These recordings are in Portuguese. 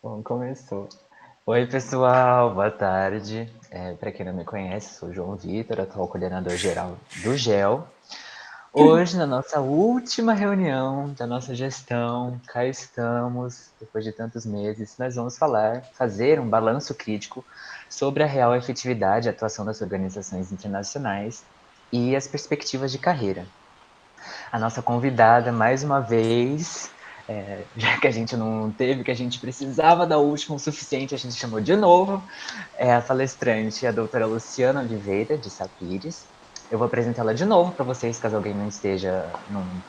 Bom, começou. Oi, pessoal, boa tarde. Para quem não me conhece, sou o João Vitor, atual coordenador geral do GEL. Hoje, na nossa última reunião da nossa gestão, cá estamos, depois de tantos meses, nós vamos fazer um balanço crítico sobre a real efetividade e atuação das organizações internacionais e as perspectivas de carreira. A nossa convidada, mais uma vez, já que a gente não teve, que a gente precisava da última o suficiente, a gente chamou de novo, é a palestrante, a doutora Luciana Oliveira, de Sapires. Eu vou apresentá-la de novo para vocês, caso alguém não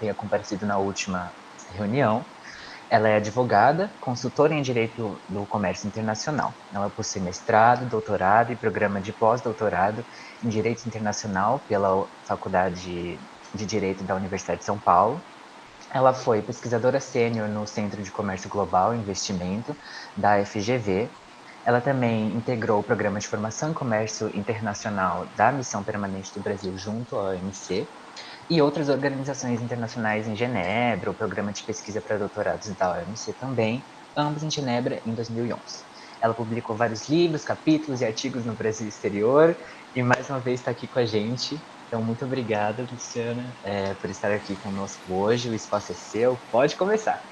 tenha comparecido na última reunião. Ela é advogada, consultora em Direito do Comércio Internacional. Ela possui mestrado, doutorado e programa de pós-doutorado em Direito Internacional pela Faculdade de Direito da Universidade de São Paulo. Ela foi pesquisadora sênior no Centro de Comércio Global e Investimento da FGV. Ela também integrou o Programa de Formação em Comércio Internacional da Missão Permanente do Brasil junto à OMC e outras organizações internacionais em Genebra, o Programa de Pesquisa para Doutorados da OMC também, ambos em Genebra em 2011. Ela publicou vários livros, capítulos e artigos no Brasil e exterior, e mais uma vez está aqui com a gente. Então, muito obrigada, Luciana, por estar aqui conosco hoje. O espaço é seu, pode começar.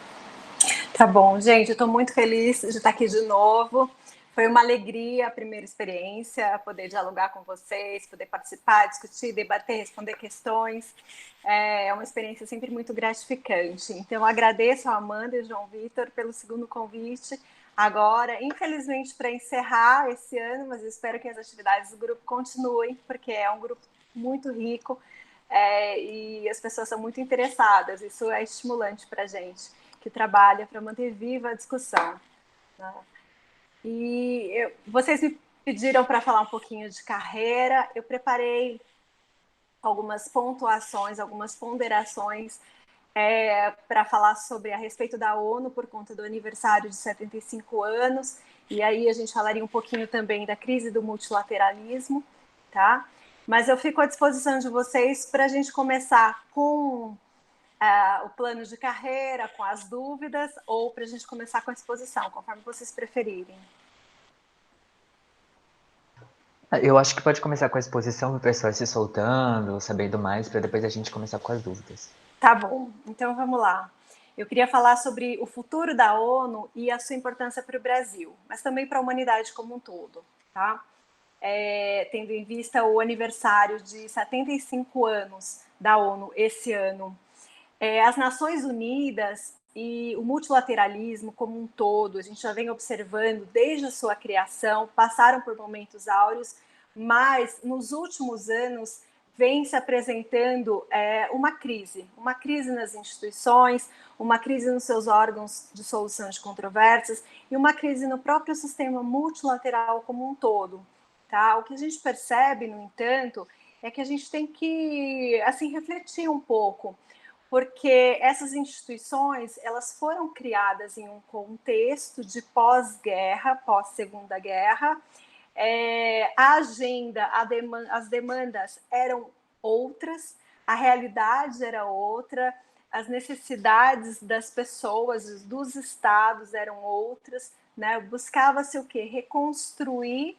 Tá bom, gente, eu estou muito feliz de estar aqui de novo. Foi uma alegria a primeira experiência, poder dialogar com vocês, poder participar, discutir, debater, responder questões. É uma experiência sempre muito gratificante. Então, eu agradeço a Amanda e ao João Vitor pelo segundo convite. Agora, infelizmente, para encerrar esse ano, mas eu espero que as atividades do grupo continuem, porque é um grupo muito rico e as pessoas são muito interessadas. Isso é estimulante para a gente que trabalha para manter viva a discussão. Né? Vocês me pediram para falar um pouquinho de carreira, eu preparei algumas pontuações, algumas ponderações para falar a respeito da ONU por conta do aniversário de 75 anos, e aí a gente falaria um pouquinho também da crise do multilateralismo, tá? Mas eu fico à disposição de vocês para a gente começar com o plano de carreira, com as dúvidas, ou para a gente começar com a exposição, conforme vocês preferirem. Eu acho que pode começar com a exposição, para o pessoal se soltando, sabendo mais, para depois a gente começar com as dúvidas. Tá bom, então vamos lá. Eu queria falar sobre o futuro da ONU e a sua importância para o Brasil, mas também para a humanidade como um todo, tá? Tendo em vista o aniversário de 75 anos da ONU esse ano. As Nações Unidas e o multilateralismo como um todo, a gente já vem observando desde a sua criação, passaram por momentos áureos, mas nos últimos anos vem se apresentando uma crise nas instituições, uma crise nos seus órgãos de solução de controvérsias e uma crise no próprio sistema multilateral como um todo. Tá? O que a gente percebe, no entanto, é que a gente tem que assim refletir um pouco, porque essas instituições elas foram criadas em um contexto de pós-guerra, pós-segunda guerra. A agenda, as demandas eram outras, a realidade era outra, as necessidades das pessoas, dos estados eram outras, né? Buscava-se o quê? Reconstruir,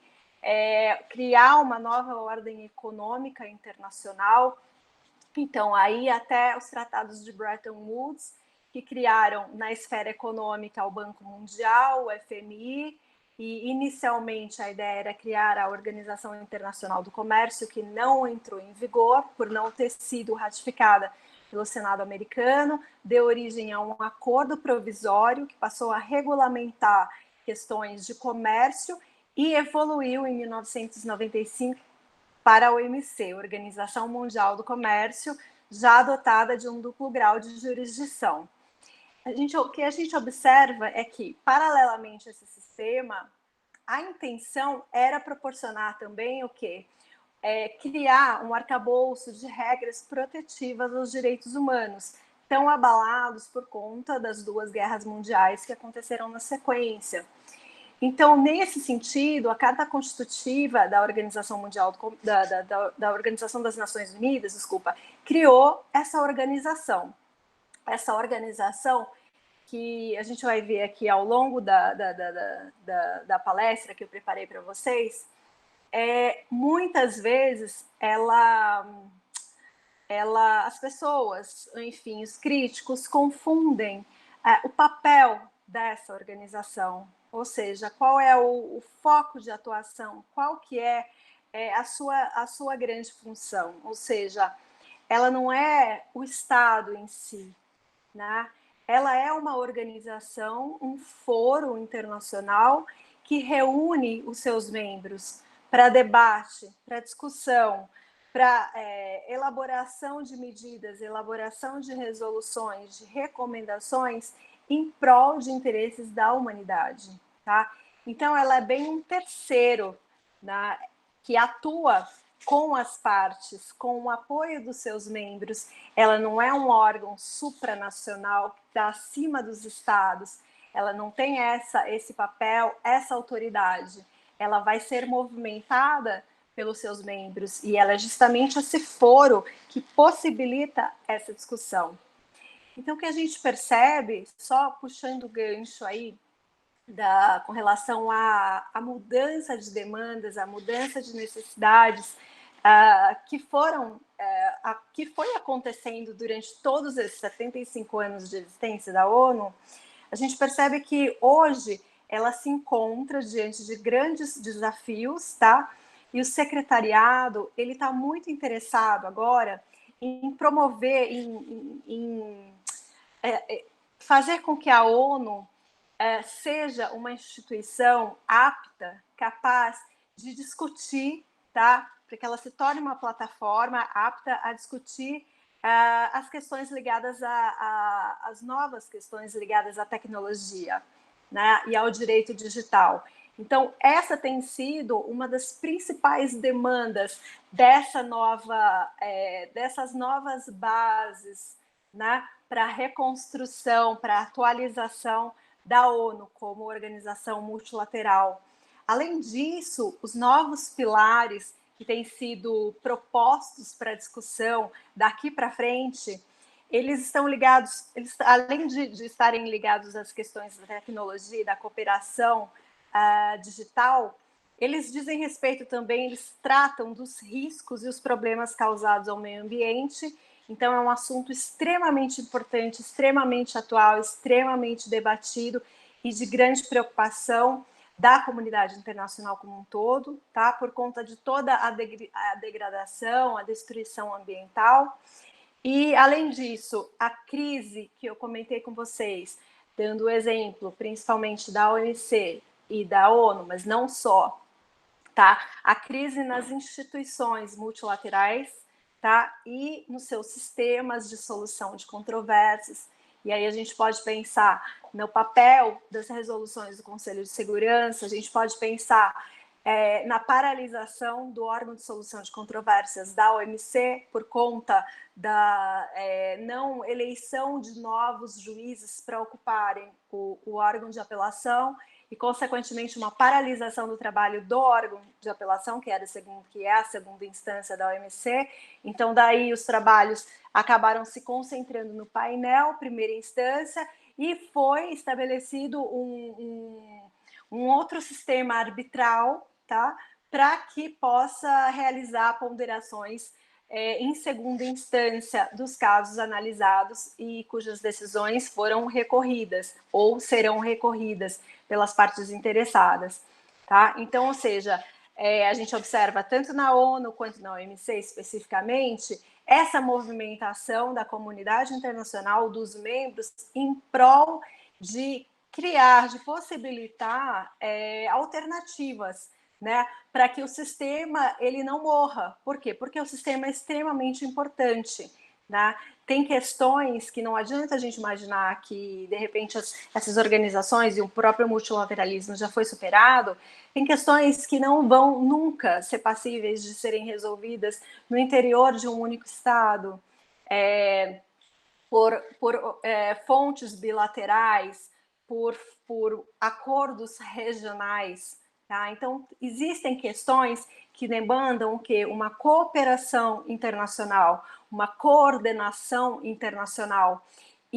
criar uma nova ordem econômica internacional. Então, aí até os tratados de Bretton Woods, que criaram na esfera econômica o Banco Mundial, o FMI, e inicialmente a ideia era criar a Organização Internacional do Comércio, que não entrou em vigor por não ter sido ratificada pelo Senado americano, deu origem a um acordo provisório que passou a regulamentar questões de comércio e evoluiu em 1995 para a OMC, Organização Mundial do Comércio, já dotada de um duplo grau de jurisdição. O que a gente observa é que, paralelamente a esse sistema, a intenção era proporcionar também o quê? Criar um arcabouço de regras protetivas aos direitos humanos, tão abalados por conta das duas guerras mundiais que aconteceram na sequência. Então, nesse sentido, a Carta Constitutiva da Organização Mundial da Organização das Nações Unidas, criou essa organização. Essa organização que a gente vai ver aqui ao longo da palestra que eu preparei para vocês, muitas vezes as pessoas, enfim, os críticos confundem o papel dessa organização, ou seja, qual é o foco de atuação, qual que é a sua grande função, ou seja, ela não é o Estado em si, né? Ela é uma organização, um foro internacional que reúne os seus membros para debate, para discussão, para elaboração de medidas, elaboração de resoluções, de recomendações em prol de interesses da humanidade, tá? Então, ela é bem um terceiro, né, que atua com as partes, com o apoio dos seus membros. Ela não é um órgão supranacional que está acima dos estados, ela não tem esse papel, essa autoridade. Ela vai ser movimentada pelos seus membros e ela é justamente esse foro que possibilita essa discussão. Então, o que a gente percebe, só puxando o gancho aí, com relação à mudança de demandas, à mudança de necessidades, que foi acontecendo durante todos esses 75 anos de existência da ONU, a gente percebe que hoje ela se encontra diante de grandes desafios, tá? E o secretariado, ele está muito interessado agora em promover, em fazer com que a ONU seja uma instituição apta, capaz de discutir, tá? Para que ela se torne uma plataforma apta a discutir as questões ligadas às novas questões ligadas à tecnologia, né? E ao direito digital. Então, essa tem sido uma das principais demandas dessas novas bases, né? Para a reconstrução, para a atualização da ONU como organização multilateral. Além disso, os novos pilares que têm sido propostos para discussão daqui para frente, eles estão ligados, além de estarem ligados às questões da tecnologia e da cooperação digital, eles dizem respeito também, eles tratam dos riscos e os problemas causados ao meio ambiente. Então, é um assunto extremamente importante, extremamente atual, extremamente debatido e de grande preocupação da comunidade internacional como um todo, tá? Por conta de toda a degradação, a destruição ambiental. E, além disso, a crise que eu comentei com vocês, dando o exemplo principalmente da OMC e da ONU, mas não só, tá? A crise nas instituições multilaterais, tá? E nos seus sistemas de solução de controvérsias. E aí a gente pode pensar no papel das resoluções do Conselho de Segurança, a gente pode pensar na paralisação do órgão de solução de controvérsias da OMC por conta da não eleição de novos juízes para ocuparem o órgão de apelação e, consequentemente, uma paralisação do trabalho do órgão de apelação, que é a segunda instância da OMC. Então, daí os trabalhos acabaram se concentrando no painel, primeira instância, e foi estabelecido um outro sistema arbitral, tá? Para que possa realizar ponderações em segunda instância dos casos analisados e cujas decisões foram recorridas ou serão recorridas pelas partes interessadas, tá? Então, ou seja, a gente observa tanto na ONU quanto na OMC especificamente essa movimentação da comunidade internacional, dos membros, em prol de criar, de possibilitar alternativas, né, para que o sistema ele não morra. Por quê? Porque o sistema é extremamente importante, né? Tem questões que não adianta a gente imaginar que, de repente, essas organizações e o próprio multilateralismo já foi superado. Tem questões que não vão nunca ser passíveis de serem resolvidas no interior de um único Estado, por fontes bilaterais, por acordos regionais. Tá? Então, existem questões que demandam o quê? Uma cooperação internacional, uma coordenação internacional.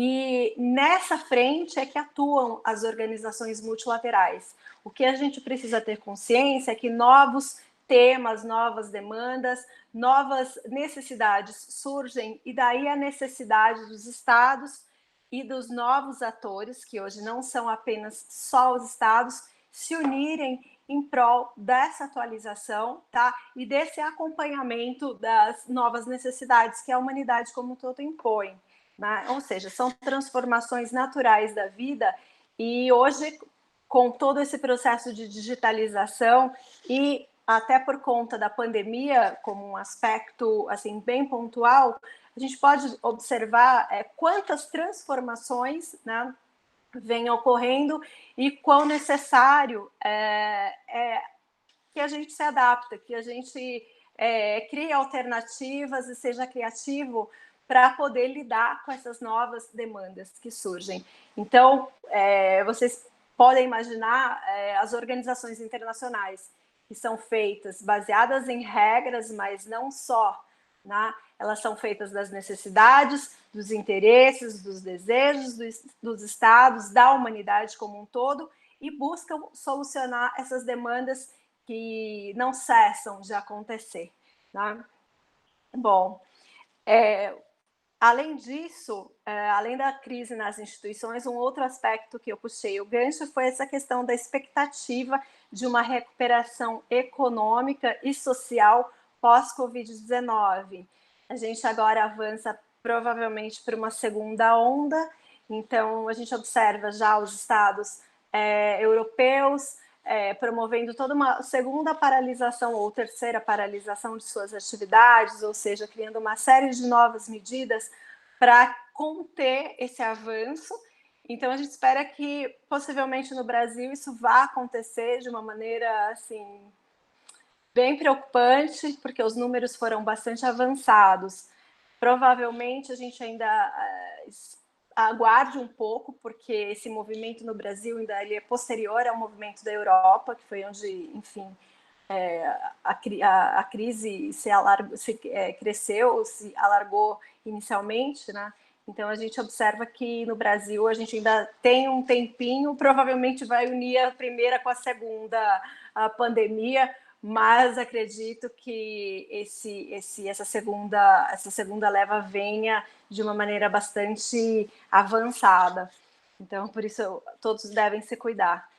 E nessa frente é que atuam as organizações multilaterais. O que a gente precisa ter consciência é que novos temas, novas demandas, novas necessidades surgem, e daí a necessidade dos estados e dos novos atores, que hoje não são apenas só os estados, se unirem em prol dessa atualização, tá? E desse acompanhamento das novas necessidades que a humanidade como um todo impõe, né? Ou seja, são transformações naturais da vida, e hoje, com todo esse processo de digitalização e até por conta da pandemia, como um aspecto assim bem pontual, a gente pode observar quantas transformações, né, vêm ocorrendo, e quão necessário é que a gente se adapta, que a gente crie alternativas e seja criativo para poder lidar com essas novas demandas que surgem. Então, vocês podem imaginar as organizações internacionais que são feitas baseadas em regras, mas não só, né? Elas são feitas das necessidades, dos interesses, dos desejos dos estados, da humanidade como um todo, e buscam solucionar essas demandas que não cessam de acontecer, né? Bom, além disso, além da crise nas instituições, um outro aspecto que eu puxei o gancho foi essa questão da expectativa de uma recuperação econômica e social pós-Covid-19. A gente agora avança provavelmente para uma segunda onda, então a gente observa já os estados europeus promovendo toda uma segunda paralisação ou terceira paralisação de suas atividades, ou seja, criando uma série de novas medidas para conter esse avanço. Então, a gente espera que, possivelmente, no Brasil, isso vá acontecer de uma maneira, assim, bem preocupante, porque os números foram bastante avançados. Provavelmente, a gente ainda aguarde um pouco, porque esse movimento no Brasil ainda ele é posterior ao movimento da Europa, que foi onde, enfim, a crise cresceu, se alargou inicialmente, né? Então a gente observa que no Brasil a gente ainda tem um tempinho, provavelmente vai unir a primeira com a segunda a pandemia, mas acredito que essa segunda leva venha de uma maneira bastante avançada. Então, por isso, todos devem se cuidar.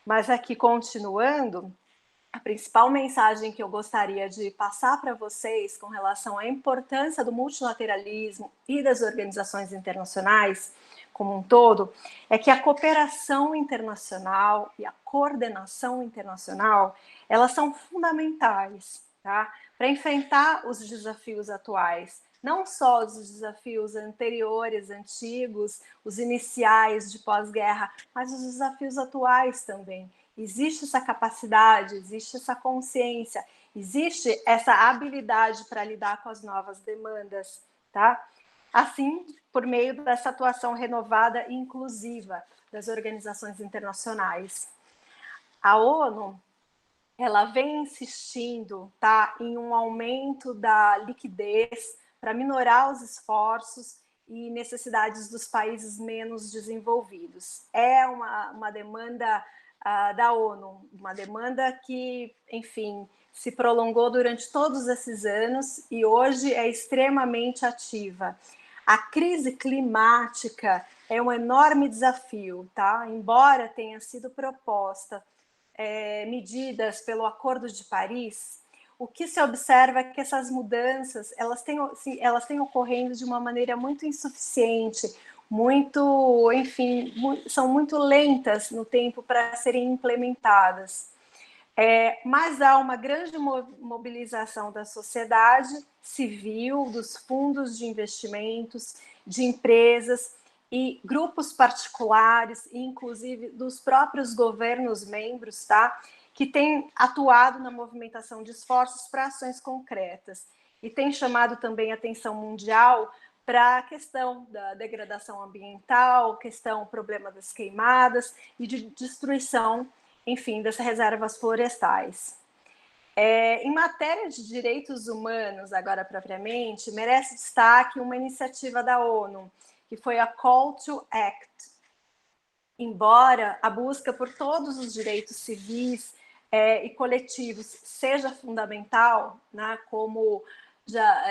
Mas aqui, continuando, a principal mensagem que eu gostaria de passar para vocês com relação à importância do multilateralismo e das organizações internacionais como um todo é que a cooperação internacional e a coordenação internacional, elas são fundamentais, tá? Para enfrentar os desafios atuais, não só os desafios anteriores, antigos, os iniciais de pós-guerra, mas os desafios atuais também. Existe essa capacidade, existe essa consciência, existe essa habilidade para lidar com as novas demandas, tá? Assim, por meio dessa atuação renovada e inclusiva das organizações internacionais. A ONU, ela vem insistindo, tá, em um aumento da liquidez para minorar os esforços e necessidades dos países menos desenvolvidos. É uma demanda da ONU, uma demanda que, enfim, se prolongou durante todos esses anos e hoje é extremamente ativa. A crise climática é um enorme desafio, tá? Embora tenha sido proposta medidas pelo Acordo de Paris, o que se observa é que essas mudanças elas têm ocorrendo de uma maneira muito insuficiente, muito, enfim, são muito lentas no tempo para serem implementadas. Mas há uma grande mobilização da sociedade civil, dos fundos de investimentos, de empresas e grupos particulares, inclusive dos próprios governos membros, tá? Que têm atuado na movimentação de esforços para ações concretas e tem chamado também a atenção mundial para a questão da degradação ambiental, problema das queimadas e de destruição, enfim, das reservas florestais. Em matéria de direitos humanos, agora propriamente, merece destaque uma iniciativa da ONU, que foi a Call to Act. Embora a busca por todos os direitos civis e coletivos seja fundamental, né, como já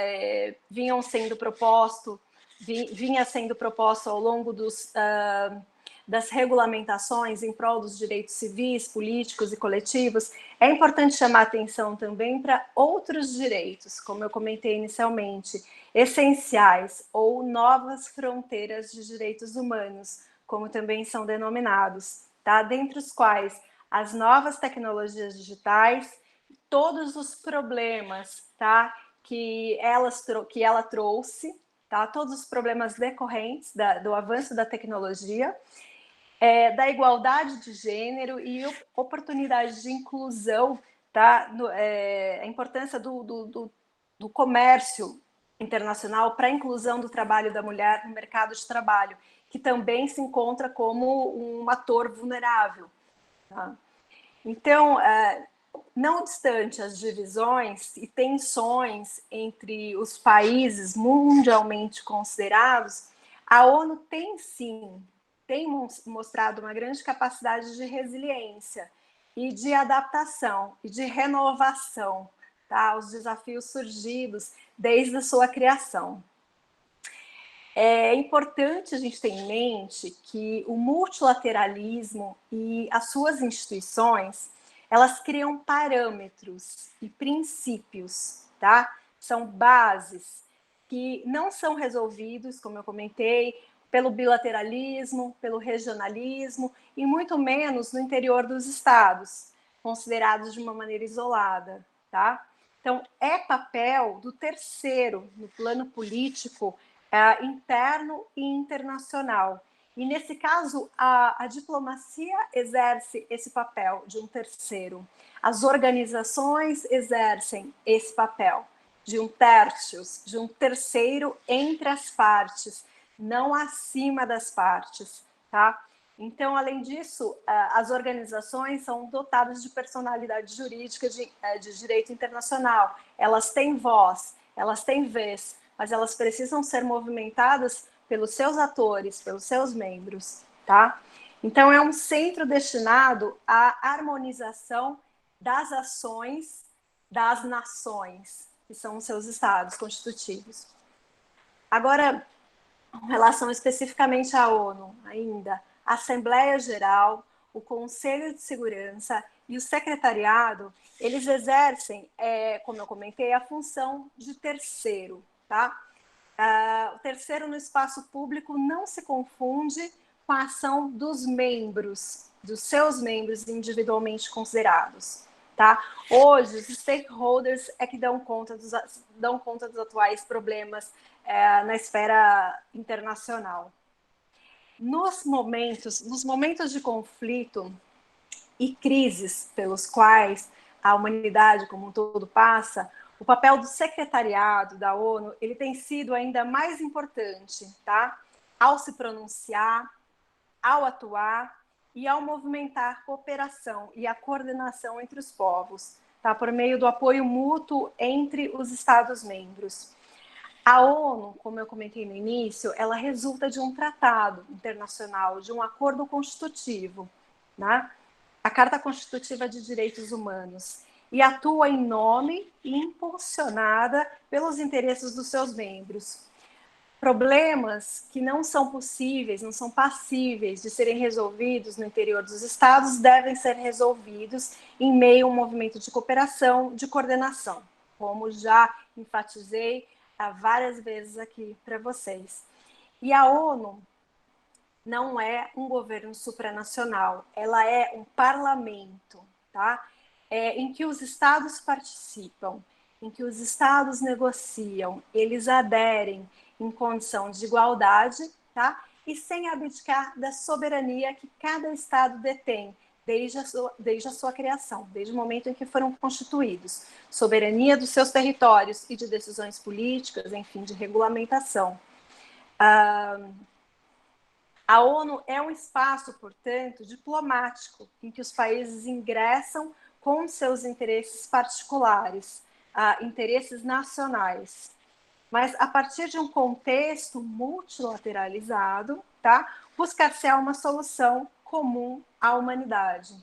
vinha sendo proposto ao longo das regulamentações em prol dos direitos civis, políticos e coletivos, é importante chamar atenção também para outros direitos, como eu comentei inicialmente, essenciais ou novas fronteiras de direitos humanos, como também são denominados, tá? Dentre os quais as novas tecnologias digitais, todos os problemas, tá? Que ela trouxe, tá? Todos os problemas decorrentes do avanço da tecnologia, da igualdade de gênero e oportunidade de inclusão, tá? A importância do comércio internacional para a inclusão do trabalho da mulher no mercado de trabalho, que também se encontra como um ator vulnerável. Tá? Então, não obstante as divisões e tensões entre os países mundialmente considerados, a ONU tem mostrado uma grande capacidade de resiliência e de adaptação e de renovação, tá, aos desafios surgidos desde a sua criação. É importante a gente ter em mente que o multilateralismo e as suas instituições, elas criam parâmetros e princípios, tá? São bases que não são resolvidos, como eu comentei, pelo bilateralismo, pelo regionalismo e muito menos no interior dos estados, considerados de uma maneira isolada, tá? Então, é papel do terceiro, no plano político, interno e internacional. E, nesse caso, a diplomacia exerce esse papel de um terceiro. As organizações exercem esse papel de um tertius, de um terceiro entre as partes, não acima das partes, tá? Então, além disso, as organizações são dotadas de personalidade jurídica de direito internacional. Elas têm voz, elas têm vez, mas elas precisam ser movimentadas pelos seus atores, pelos seus membros, tá? Então, é um centro destinado à harmonização das ações das nações, que são os seus estados constitutivos. Agora, em relação especificamente à ONU, ainda, a Assembleia Geral, o Conselho de Segurança e o Secretariado, eles exercem, como eu comentei, a função de terceiro, tá? O terceiro no espaço público não se confunde com a ação dos membros, dos seus membros individualmente considerados, tá? Hoje, os stakeholders é que dão conta dos atuais problemas na esfera internacional. Nos momentos de conflito e crises pelos quais a humanidade como um todo passa, o papel do secretariado da ONU ele tem sido ainda mais importante, tá? Ao se pronunciar, ao atuar e ao movimentar a cooperação e a coordenação entre os povos, tá? Por meio do apoio mútuo entre os Estados-membros. A ONU, como eu comentei no início, ela resulta de um tratado internacional, de um acordo constitutivo, né? A Carta Constitutiva de Direitos Humanos, e atua em nome e impulsionada pelos interesses dos seus membros. Problemas que não são possíveis, não são passíveis de serem resolvidos no interior dos estados devem ser resolvidos em meio a um movimento de cooperação, de coordenação, como já enfatizei várias vezes aqui para vocês. E a ONU não é um governo supranacional, ela é um parlamento, tá? Em que os estados participam, em que os estados negociam, eles aderem em condição de igualdade, tá? E sem abdicar da soberania que cada estado detém, desde a sua criação, desde o momento em que foram constituídos. Soberania dos seus territórios e de decisões políticas, enfim, de regulamentação. A ONU é um espaço, portanto, diplomático, em que os países ingressam com seus interesses particulares, interesses nacionais. mas a partir de um contexto multilateralizado, tá? Buscar-se uma solução comum à humanidade.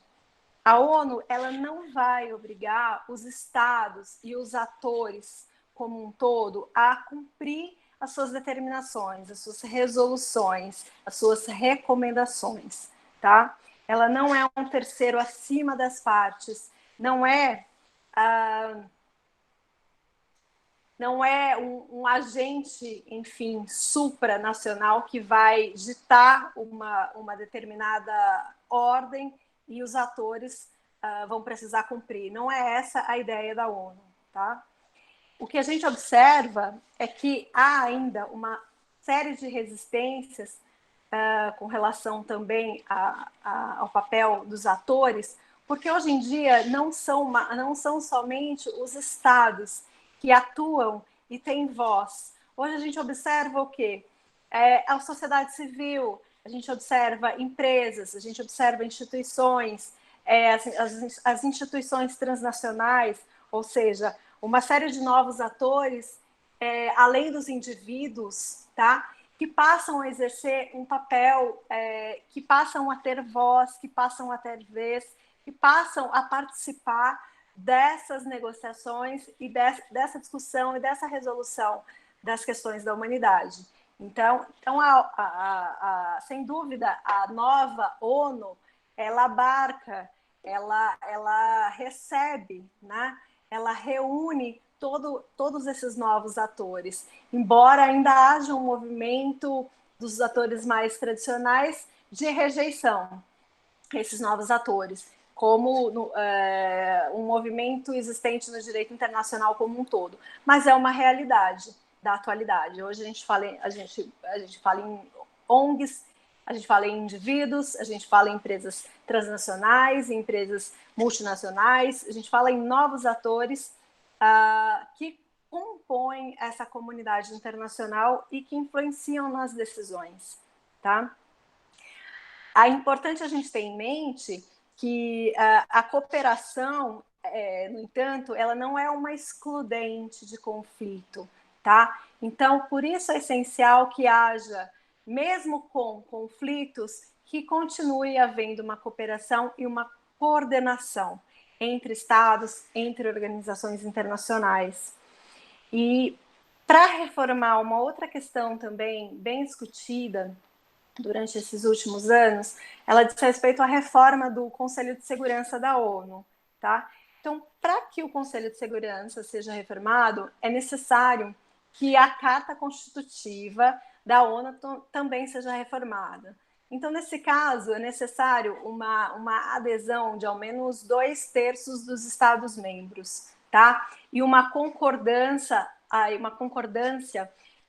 A ONU, ela não vai obrigar os estados e os atores como um todo a cumprir as suas determinações, as suas resoluções, as suas recomendações, tá? Ela não é um terceiro acima das partes, não é um agente, enfim, supranacional que vai ditar uma determinada ordem e os atores vão precisar cumprir. Não é essa a ideia da ONU, tá? O que a gente observa é que há ainda uma série de resistências com relação também ao papel dos atores, porque hoje em dia não são somente os estados que atuam e têm voz. Hoje a gente observa o quê? A sociedade civil, a gente observa empresas, a gente observa instituições, as instituições transnacionais, ou seja, uma série de novos atores, além dos indivíduos, tá? Que passam a exercer um papel, que passam a ter voz, que passam a ter vez, que passam a participar dessas negociações e dessa discussão e dessa resolução das questões da humanidade. Então sem dúvida, a nova ONU, ela abarca, ela recebe, né? Ela reúne todos esses novos atores, embora ainda haja um movimento dos atores mais tradicionais de rejeição a esses novos atores, como um movimento existente no direito internacional como um todo. Mas é uma realidade da atualidade. Hoje a gente fala em ONGs, a gente fala em indivíduos, a gente fala em empresas transnacionais, em empresas multinacionais, a gente fala em novos atores que compõem essa comunidade internacional e que influenciam nas decisões, tá? É importante a gente ter em mente que a cooperação, no entanto, ela não é uma excludente de conflito, tá? Então, por isso é essencial que haja, mesmo com conflitos, que continue havendo uma cooperação e uma coordenação entre estados, entre organizações internacionais. E para reformar uma outra questão também bem discutida durante esses últimos anos, ela diz respeito à reforma do Conselho de Segurança da ONU, tá? Então, para que o Conselho de Segurança seja reformado, é necessário que a Carta Constitutiva da ONU também seja reformada. Então, nesse caso, é necessário uma adesão de ao menos 2/3 dos Estados-membros, tá? E uma concordância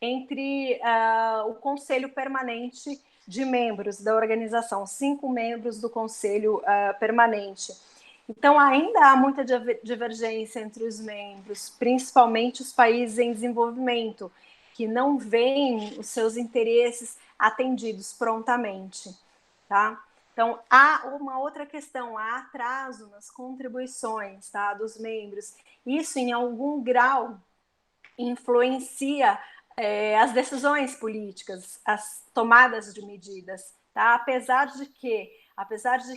entre o Conselho Permanente de membros da organização, 5 membros do Conselho Permanente. Então, ainda há muita divergência entre os membros, principalmente os países em desenvolvimento, que não veem os seus interesses atendidos prontamente, tá? Então, há uma outra questão, há atraso nas contribuições, tá, dos membros. Isso, em algum grau, influencia as decisões políticas, as tomadas de medidas, tá? Apesar de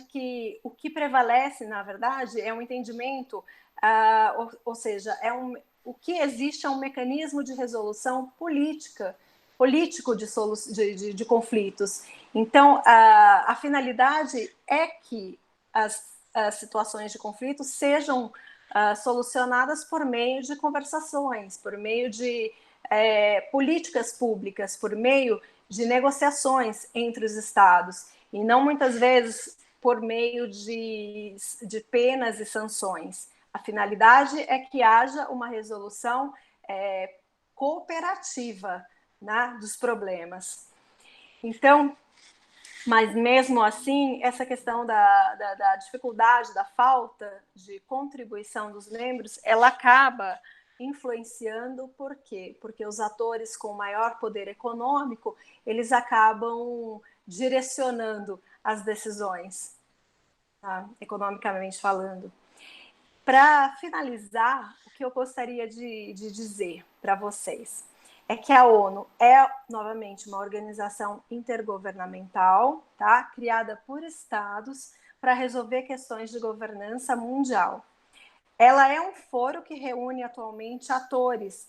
que o que prevalece, na verdade, é um entendimento, ou seja, o que existe é um mecanismo de resolução político de conflitos. Então, a finalidade é que as situações de conflito sejam solucionadas por meio de conversações, por meio de políticas públicas, por meio de negociações entre os estados, e não muitas vezes por meio de penas e sanções. A finalidade é que haja uma resolução cooperativa, né, dos problemas. Então, mas mesmo assim, essa questão da dificuldade, da falta de contribuição dos membros, ela acaba influenciando, por quê? Porque os atores com maior poder econômico, eles acabam direcionando as decisões, tá? Economicamente falando. Para finalizar, o que eu gostaria de dizer para vocês é que a ONU é, novamente, uma organização intergovernamental, tá? Criada por estados para resolver questões de governança mundial. Ela é um foro que reúne atualmente atores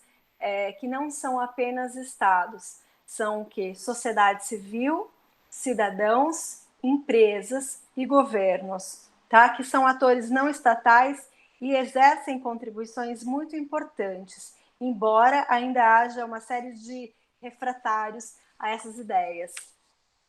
que não são apenas estados, são o quê? Sociedade civil, cidadãos, empresas e governos, tá? Que são atores não estatais e exercem contribuições muito importantes, embora ainda haja uma série de refratários a essas ideias.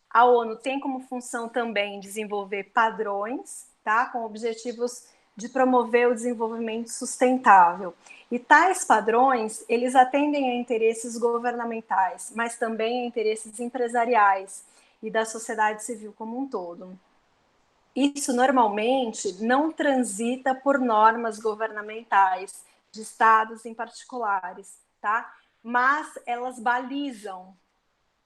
A ONU tem como função também desenvolver padrões, tá, com objetivos de promover o desenvolvimento sustentável. E tais padrões, eles atendem a interesses governamentais, mas também a interesses empresariais e da sociedade civil como um todo. Isso normalmente não transita por normas governamentais, de estados em particulares, tá? Mas elas balizam,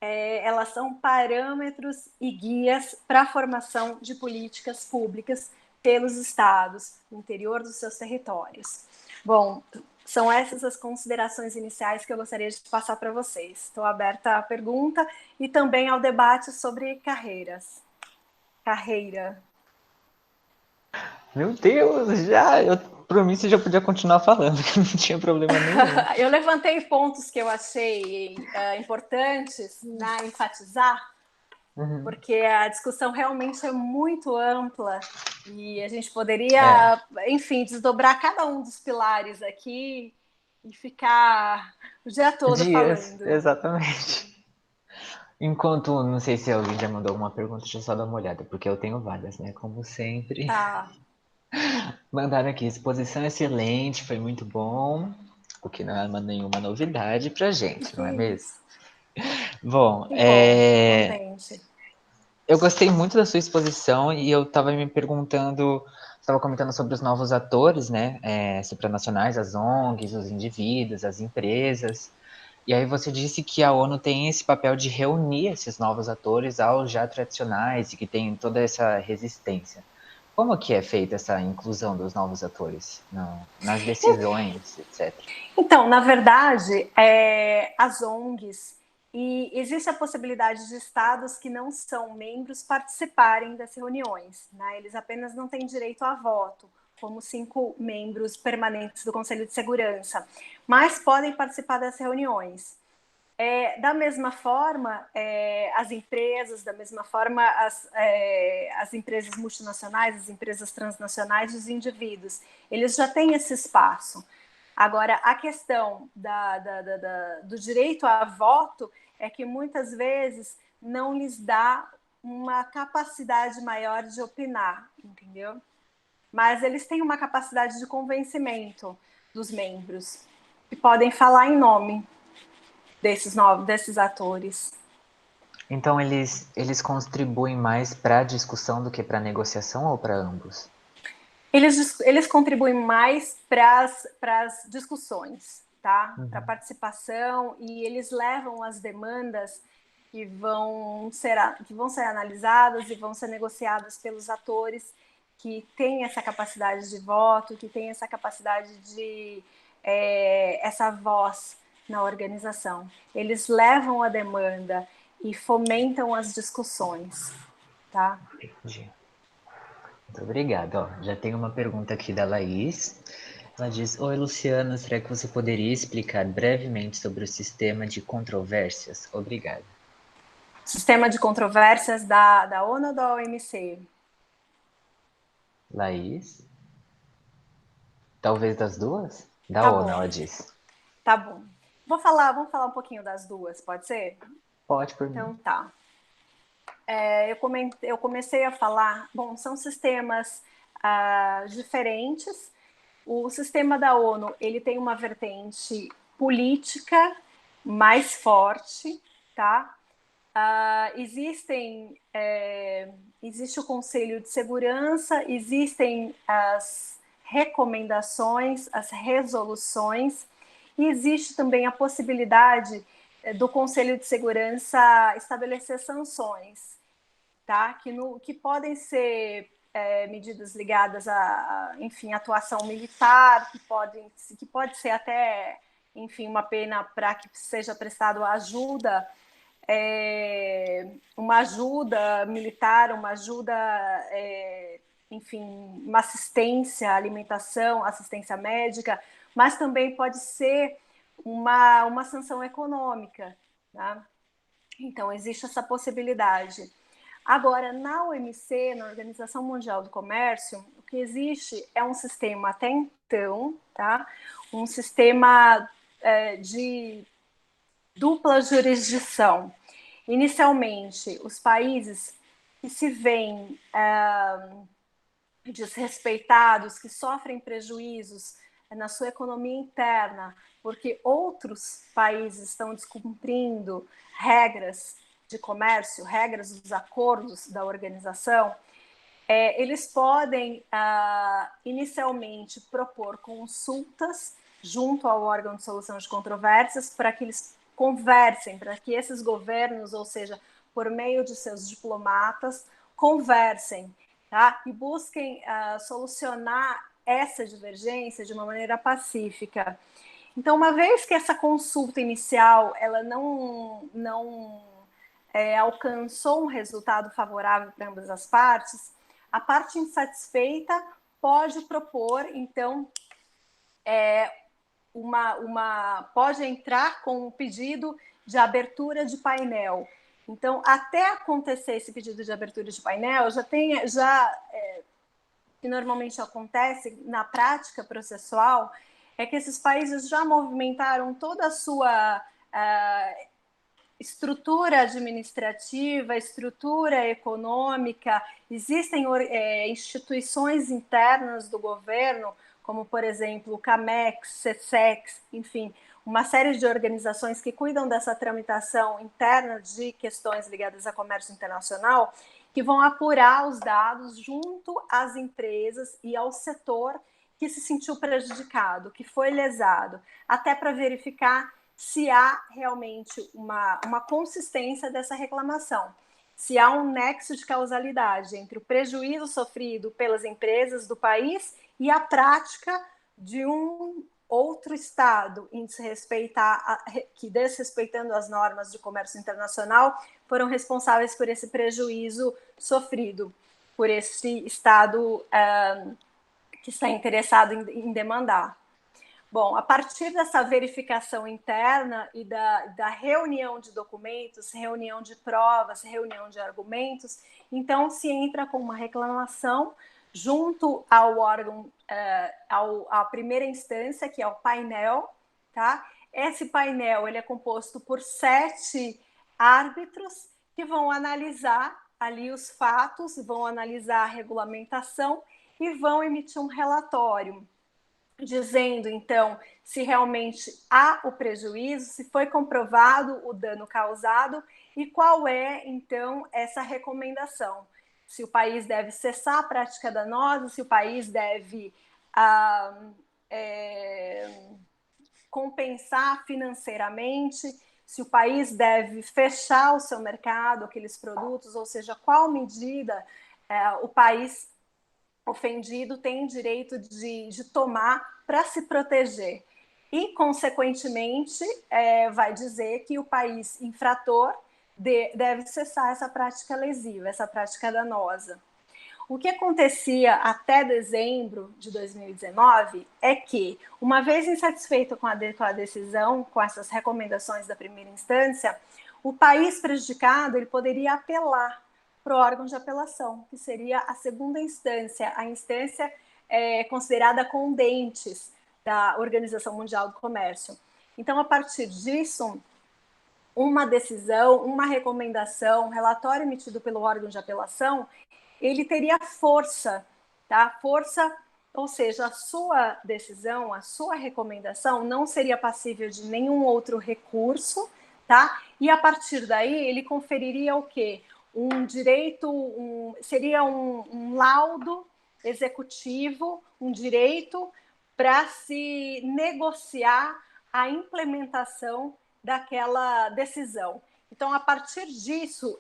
elas são parâmetros e guias para a formação de políticas públicas pelos estados, no interior dos seus territórios. Bom, são essas as considerações iniciais que eu gostaria de passar para vocês. Estou aberta à pergunta e também ao debate sobre carreiras. Carreira. Meu Deus, já! Por mim, você já podia continuar falando, que não tinha problema nenhum. Eu levantei pontos que eu achei importantes enfatizar, porque a discussão realmente é muito ampla e a gente poderia, enfim, desdobrar cada um dos pilares aqui e ficar o dia todo Dias, falando. exatamente. Enquanto, não sei se alguém já mandou alguma pergunta, deixa eu só dar uma olhada, porque eu tenho várias, né? Como sempre. Tá. Mandaram aqui, exposição excelente, foi muito bom, o que não é nenhuma novidade pra gente, não é mesmo? Isso. Bom, Que bom, fico contente. eu gostei muito da sua exposição e eu estava me perguntando, estava comentando sobre os novos atores, né, supranacionais, as ONGs, os indivíduos, as empresas. E aí você disse que a ONU tem esse papel de reunir esses novos atores aos já tradicionais e que tem toda essa resistência. Como que é feita essa inclusão dos novos atores nas decisões, etc? Então, na verdade, as ONGs, e existe a possibilidade de estados que não são membros participarem das reuniões, né? Eles apenas não têm direito a voto, como 5 membros permanentes do Conselho de Segurança, mas podem participar das reuniões. Da mesma forma, as empresas, da mesma forma, as empresas multinacionais, as empresas transnacionais, os indivíduos, eles já têm esse espaço. Agora, a questão do direito a voto é que muitas vezes não lhes dá uma capacidade maior de opinar, entendeu? Mas eles têm uma capacidade de convencimento dos membros, que podem falar em nome desses atores. Então eles contribuem mais para a discussão do que para a negociação ou para ambos? Eles contribuem mais para as discussões, tá? Para a participação, e eles levam as demandas que vão ser analisadas e vão ser negociadas pelos atores que têm essa capacidade de voto, que têm essa capacidade de essa voz na organização. Eles levam a demanda e fomentam as discussões, tá? Entendi. Muito obrigado. Ó, já tem uma pergunta aqui da Laís. Ela diz: Oi, Luciana, será que você poderia explicar brevemente sobre o sistema de controvérsias? Obrigado. Sistema de controvérsias da ONU ou da OMC? Laís? Talvez das duas? Da Tá ONU, bom, ela diz. tá bom. Vamos falar um pouquinho das duas, pode ser? Pode por mim. Então tá. Eu comecei a falar, bom, são sistemas diferentes. O sistema da ONU, ele tem uma vertente política mais forte, tá? Existe o Conselho de Segurança, existem as recomendações, as resoluções, e existe também a possibilidade do Conselho de Segurança estabelecer sanções, tá? Que podem ser medidas ligadas enfim, atuação militar, que pode ser até enfim, uma pena para que seja prestado ajuda, uma ajuda militar, uma ajuda, enfim, uma assistência, alimentação, assistência médica, mas também pode ser uma sanção econômica, tá? Então, existe essa possibilidade. Agora, na OMC, na Organização Mundial do Comércio, o que existe é um sistema, até então, tá? Um sistema de dupla jurisdição. Inicialmente, os países que se veem desrespeitados, que sofrem prejuízos na sua economia interna, porque outros países estão descumprindo regras de comércio, regras dos acordos da organização, eles podem inicialmente propor consultas junto ao órgão de solução de controvérsias para que eles conversem, para que esses governos, ou seja, por meio de seus diplomatas, conversem, tá? E busquem solucionar essa divergência de uma maneira pacífica. Então, uma vez que essa consulta inicial ela não alcançou um resultado favorável para ambas as partes, a parte insatisfeita pode propor, então, pode entrar com um pedido de abertura de painel. Então, até acontecer esse pedido de abertura de painel, que normalmente acontece na prática processual, é que esses países já movimentaram toda a sua estrutura administrativa, estrutura econômica, existem instituições internas do governo, como, por exemplo, o CAMEX, SESEX, enfim, uma série de organizações que cuidam dessa tramitação interna de questões ligadas a comércio internacional, que vão apurar os dados junto às empresas e ao setor que se sentiu prejudicado, que foi lesado, até para verificar se há realmente uma consistência dessa reclamação, se há um nexo de causalidade entre o prejuízo sofrido pelas empresas do país e a prática de um outro Estado em que, desrespeitando as normas de comércio internacional, foram responsáveis por esse prejuízo sofrido por esse Estado que está interessado em demandar. Bom, a partir dessa verificação interna e da reunião de documentos, reunião de provas, reunião de argumentos, então se entra com uma reclamação junto ao órgão, à primeira instância, que é o painel, tá? Esse painel ele é composto por 7 árbitros que vão analisar ali os fatos, vão analisar a regulamentação e vão emitir um relatório dizendo, então, se realmente há o prejuízo, se foi comprovado o dano causado e qual é, então, essa recomendação. Se o país deve cessar a prática danosa, se o país deve compensar financeiramente, se o país deve fechar o seu mercado, aqueles produtos, ou seja, qual medida o país ofendido tem direito de tomar para se proteger. E, consequentemente, vai dizer que o país infrator deve cessar essa prática lesiva, essa prática danosa. O que acontecia até dezembro de 2019 é que, uma vez insatisfeito com a decisão, com essas recomendações da primeira instância, o país prejudicado ele poderia apelar para o órgão de apelação, que seria a segunda instância, a instância considerada condentes da Organização Mundial do Comércio. Então, a partir disso, uma decisão, uma recomendação, um relatório emitido pelo órgão de apelação, ele teria força, tá? Força, ou seja, a sua decisão, a sua recomendação não seria passível de nenhum outro recurso, tá? E a partir daí ele conferiria o quê? Um direito, seria um laudo executivo, um direito para se negociar a implementação daquela decisão. Então, a partir disso,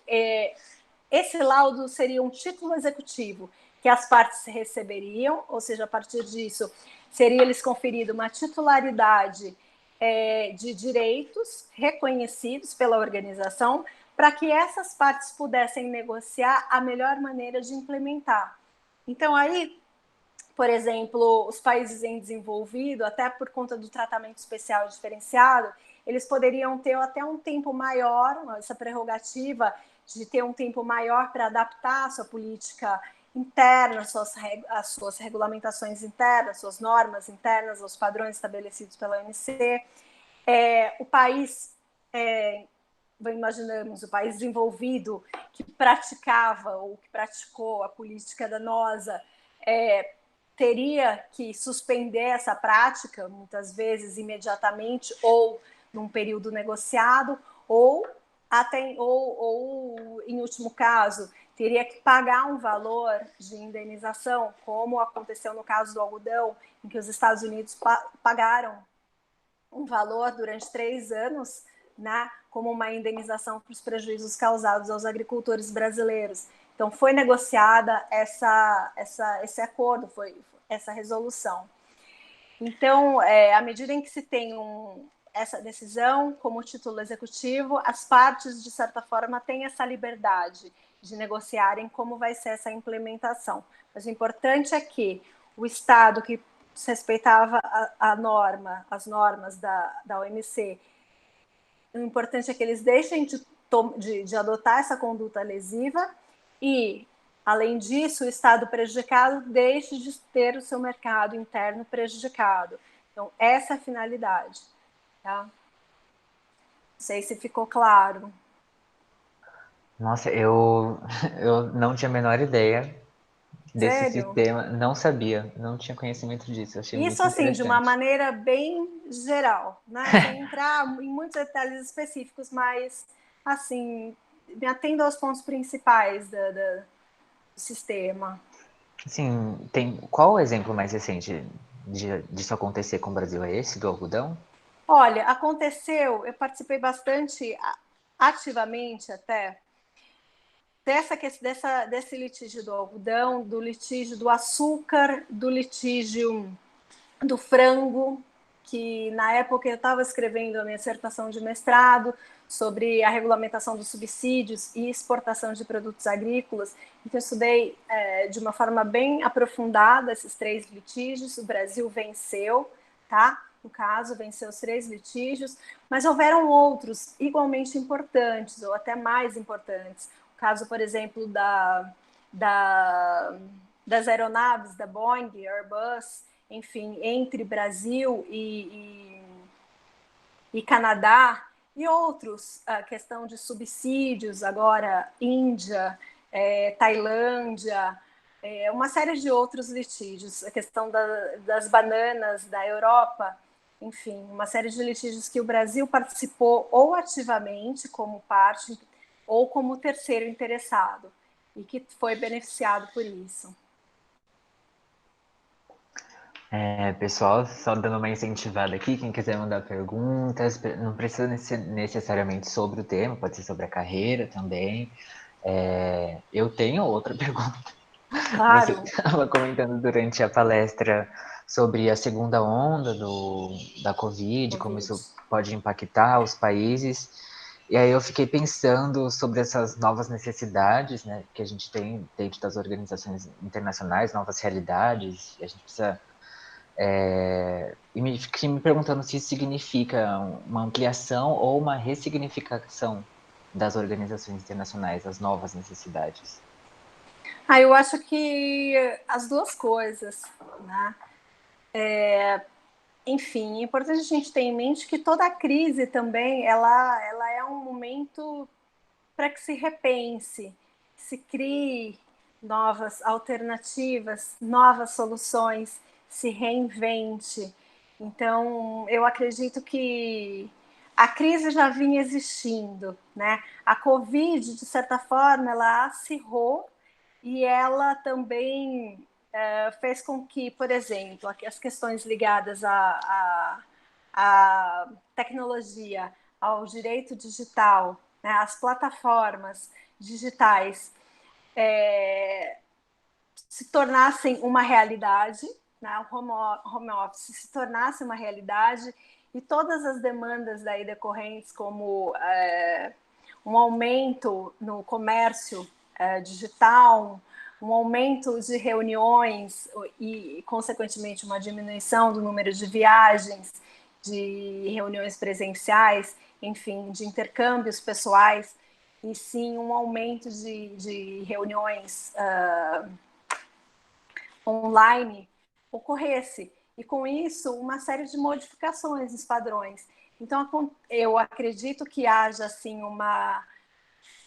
esse laudo seria um título executivo que as partes receberiam, ou seja, a partir disso, seria lhes conferida uma titularidade de direitos reconhecidos pela organização, para que essas partes pudessem negociar a melhor maneira de implementar. Então, aí, por exemplo, os países em desenvolvido, até por conta do tratamento especial diferenciado, eles poderiam ter até um tempo maior, essa prerrogativa de ter um tempo maior para adaptar a sua política interna, as suas regulamentações internas, suas normas internas, os padrões estabelecidos pela OMC. O país, imaginamos, o país desenvolvido que praticava ou que praticou a política danosa, teria que suspender essa prática, muitas vezes imediatamente, ou num período negociado, ou em último caso, teria que pagar um valor de indenização, como aconteceu no caso do algodão, em que os Estados Unidos pagaram um valor durante 3 anos, né, como uma indenização para os prejuízos causados aos agricultores brasileiros. Então, foi negociada esse acordo, foi essa resolução. Então, à medida em que se tem essa decisão como título executivo, as partes, de certa forma, têm essa liberdade de negociarem como vai ser essa implementação. Mas o importante é que o Estado que respeitava as normas da OMC, o importante é que eles deixem de adotar essa conduta lesiva e, além disso, o Estado prejudicado deixe de ter o seu mercado interno prejudicado. Então, essa é a finalidade. Tá? Não sei se ficou claro. Nossa, eu não tinha a menor ideia desse Sério? sistema, não sabia, não tinha conhecimento disso, eu achei Isso, muito assim, de uma interessante. maneira bem geral, né? Sem entrar em muitos detalhes específicos, mas, assim, me atendo aos pontos principais do sistema. Assim, qual o exemplo mais recente disso acontecer com o Brasil? É esse do algodão? Olha, aconteceu, eu participei bastante ativamente até desse litígio do algodão, do litígio do açúcar, do litígio do frango, que na época eu estava escrevendo a minha dissertação de mestrado sobre a regulamentação dos subsídios e exportação de produtos agrícolas. Então, eu estudei de uma forma bem aprofundada esses 3 litígios. O Brasil venceu, tá? No caso, venceu os 3 litígios, mas houveram outros igualmente importantes, ou até mais importantes. O caso, por exemplo, das aeronaves da Boeing, Airbus, enfim, entre Brasil e Canadá, e outros, a questão de subsídios, agora Índia, Tailândia, uma série de outros litígios, a questão das bananas da Europa, enfim, uma série de litígios que o Brasil participou ou ativamente como parte ou como terceiro interessado, e que foi beneficiado por isso. Pessoal, só dando uma incentivada aqui, quem quiser mandar perguntas, não precisa ser necessariamente sobre o tema, pode ser sobre a carreira também. Eu tenho outra pergunta. Você Claro, estava comentando durante a palestra sobre a segunda onda da Covid, como Covid. isso pode impactar os países. E aí eu fiquei pensando sobre essas novas necessidades, né, que a gente tem dentro das organizações internacionais, novas realidades, e a gente precisa e fiquei me perguntando se isso significa uma ampliação ou uma ressignificação das organizações internacionais, as novas necessidades. Eu acho que as duas coisas, né? Enfim, é importante a gente ter em mente que toda a crise também ela é um momento para que se repense, se crie novas alternativas, novas soluções, se reinvente. Então, eu acredito que a crise já vinha existindo, né? A Covid, de certa forma, ela acirrou e ela também fez com que, por exemplo, as questões ligadas à tecnologia, ao direito digital, né, às plataformas digitais se tornassem uma realidade, né, o home office se tornasse uma realidade e todas as demandas daí decorrentes, como um aumento no comércio digital, um aumento de reuniões e, consequentemente, uma diminuição do número de viagens, de reuniões presenciais, enfim, de intercâmbios pessoais, e sim um aumento de reuniões online ocorresse. E com isso, uma série de modificações nos padrões. Então, eu acredito que haja, assim,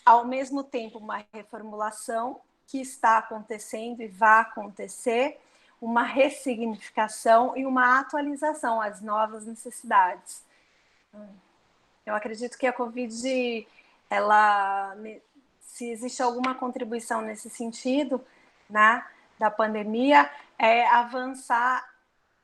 ao mesmo tempo, uma reformulação que está acontecendo e vai acontecer, uma ressignificação e uma atualização às novas necessidades. Eu acredito que a Covid, se existe alguma contribuição nesse sentido, né, da pandemia, é avançar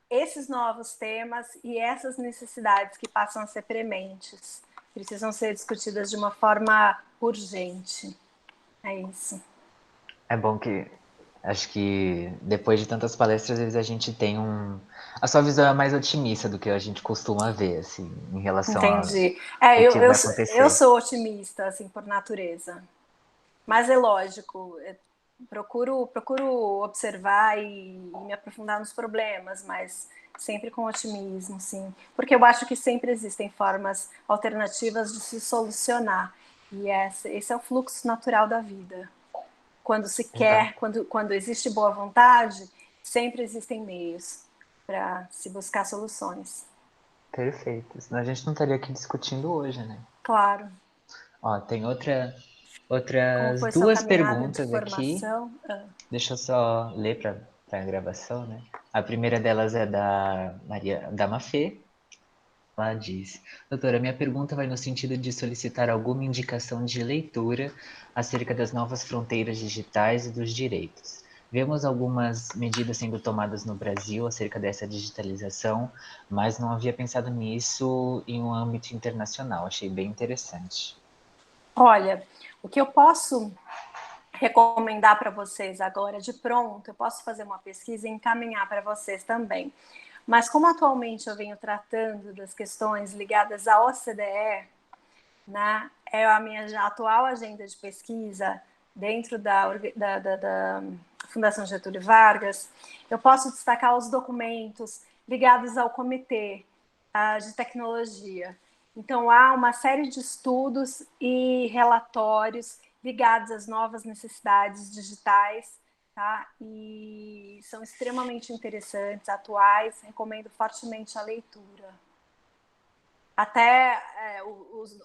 esses novos temas e essas necessidades que passam a ser prementes. Precisam ser discutidas de uma forma urgente. É isso. É bom que acho que depois de tantas palestras, às vezes a gente tem a sua visão é mais otimista do que a gente costuma ver, assim, em relação Entendi. ao que vai Eu acontecer. sou otimista, assim, por natureza. Mas é lógico, procuro observar e me aprofundar nos problemas, mas sempre com otimismo, sim. Porque eu acho que sempre existem formas alternativas de se solucionar. E esse é o fluxo natural da vida. Quando se Exato. quer, quando existe boa vontade, sempre existem meios para se buscar soluções. Perfeito. Senão a gente não estaria aqui discutindo hoje, né? Claro. Ó, tem Como outras foi sua duas caminhada de perguntas aqui. formação? Deixa eu só ler para a gravação, né? A primeira delas é da Mafê. Ela diz: Doutora, minha pergunta vai no sentido de solicitar alguma indicação de leitura acerca das novas fronteiras digitais e dos direitos. Vemos algumas medidas sendo tomadas no Brasil acerca dessa digitalização, mas não havia pensado nisso em um âmbito internacional. Achei bem interessante. Olha, o que eu posso recomendar para vocês agora de pronto, eu posso fazer uma pesquisa e encaminhar para vocês também. Mas como atualmente eu venho tratando das questões ligadas à OCDE, né, é a minha atual agenda de pesquisa dentro da Fundação Getúlio Vargas, eu posso destacar os documentos ligados ao Comitê de Tecnologia. Então, há uma série de estudos e relatórios ligados às novas necessidades digitais, tá? E são extremamente interessantes, atuais, recomendo fortemente a leitura. Até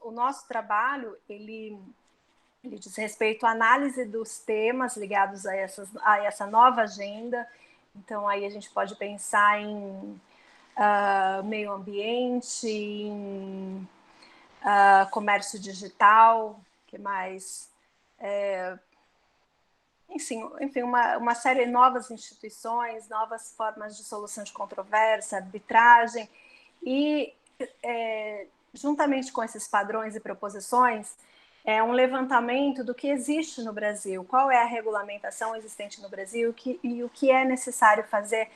o nosso trabalho, ele diz respeito à análise dos temas ligados a essa nova agenda. Então, aí a gente pode pensar em meio ambiente, em comércio digital, que mais? Enfim, uma série de novas instituições, novas formas de solução de controvérsia, arbitragem, e juntamente com esses padrões e proposições, é um levantamento do que existe no Brasil, qual é a regulamentação existente no Brasil e o que é necessário fazer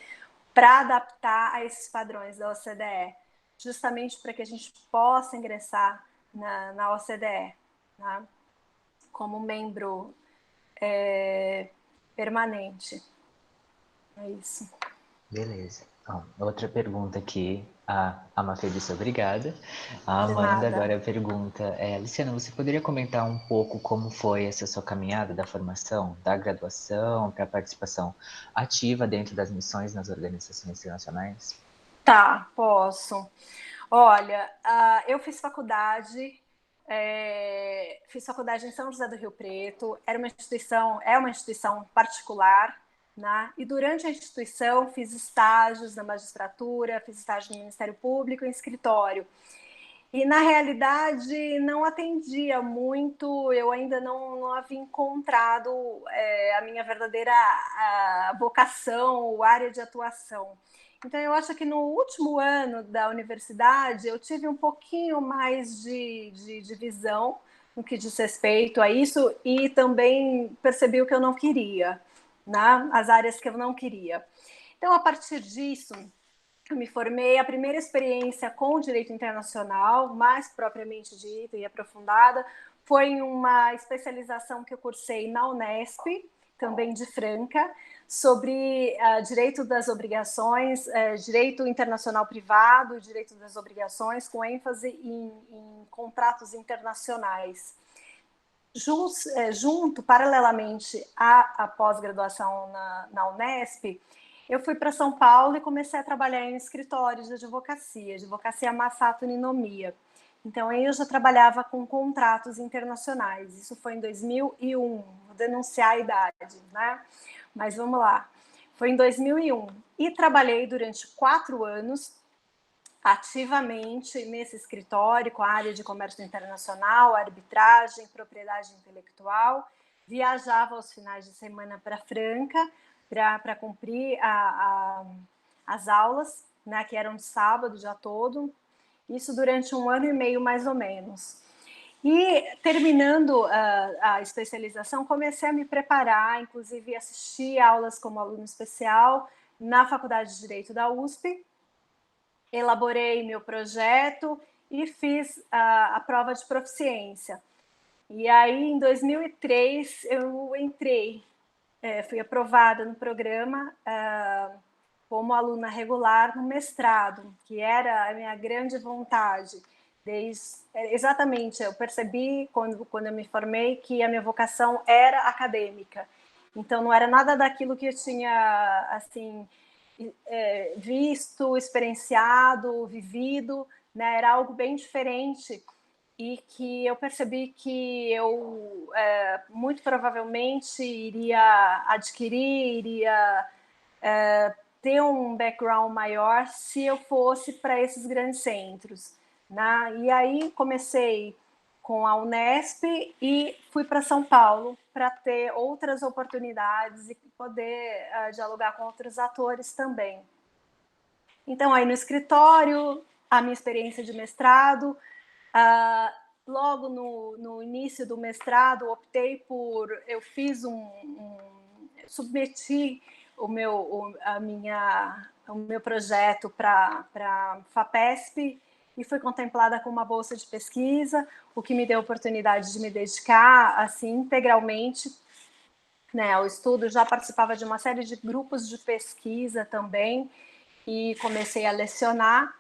para adaptar a esses padrões da OCDE, justamente para que a gente possa ingressar na OCDE, né, como membro permanente. É isso. Beleza. Ó, outra pergunta aqui. A Mafê disse obrigada. A De Amanda nada. agora pergunta: Luciana, você poderia comentar um pouco como foi essa sua caminhada da formação, da graduação para a participação ativa dentro das missões nas organizações internacionais? Tá, posso. Olha, eu fiz faculdade em São José do Rio Preto, é uma instituição particular, né? E durante a instituição fiz estágios na magistratura, fiz estágio no Ministério Público, em escritório. E na realidade não atendia muito, eu ainda não havia encontrado a minha verdadeira vocação, área de atuação. Então, eu acho que no último ano da universidade eu tive um pouquinho mais de visão no que diz respeito a isso e também percebi o que eu não queria, né? As áreas que eu não queria. Então, a partir disso, eu me formei, a primeira experiência com o direito internacional, mais propriamente dita e aprofundada, foi em uma especialização que eu cursei na Unesp, também de Franca, sobre direito das obrigações, direito internacional privado, direito das obrigações, com ênfase em contratos internacionais. Junto, paralelamente à pós-graduação na Unesp, eu fui para São Paulo e comecei a trabalhar em escritórios de advocacia Massato Ninomiya. Então, aí eu já trabalhava com contratos internacionais. Isso foi em 2001. Vou denunciar a idade, né? Mas vamos lá. Foi em 2001. E trabalhei durante 4 anos ativamente nesse escritório com a área de comércio internacional, arbitragem, propriedade intelectual. Viajava aos finais de semana para Franca para cumprir as aulas, né, que eram de sábado já todo. Isso durante 1 ano e meio, mais ou menos. E terminando a especialização, comecei a me preparar, inclusive assisti aulas como aluno especial na Faculdade de Direito da USP, elaborei meu projeto e fiz a prova de proficiência. E aí, em 2003, eu entrei, fui aprovada no programa como aluna regular no mestrado, que era a minha grande vontade. Exatamente, eu percebi quando eu me formei que a minha vocação era acadêmica. Então, não era nada daquilo que eu tinha, assim, visto, experienciado, vivido, né? Era algo bem diferente e que eu percebi que eu muito provavelmente iria adquirir, iria ter um background maior se eu fosse para esses grandes centros, né? E aí comecei com a Unesp e fui para São Paulo para ter outras oportunidades e poder dialogar com outros atores também. Então, aí no escritório, a minha experiência de mestrado, logo no início do mestrado, eu fiz submeti o meu projeto para a FAPESP e fui contemplada com uma bolsa de pesquisa, o que me deu a oportunidade de me dedicar assim integralmente, né, ao estudo. Já participava de uma série de grupos de pesquisa também e comecei a lecionar.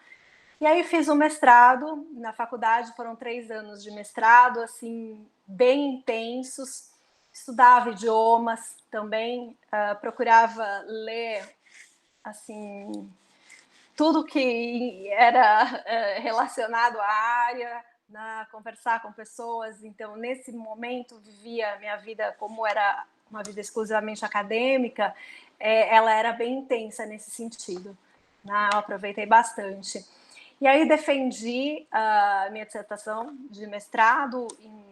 E aí fiz o mestrado na faculdade, foram 3 anos de mestrado, assim, bem intensos. Estudava idiomas também, procurava ler, assim, tudo que era relacionado à área, né, conversar com pessoas. Então, nesse momento, vivia a minha vida como era uma vida exclusivamente acadêmica, ela era bem intensa nesse sentido, né? Eu aproveitei bastante. E aí defendi a minha dissertação de mestrado em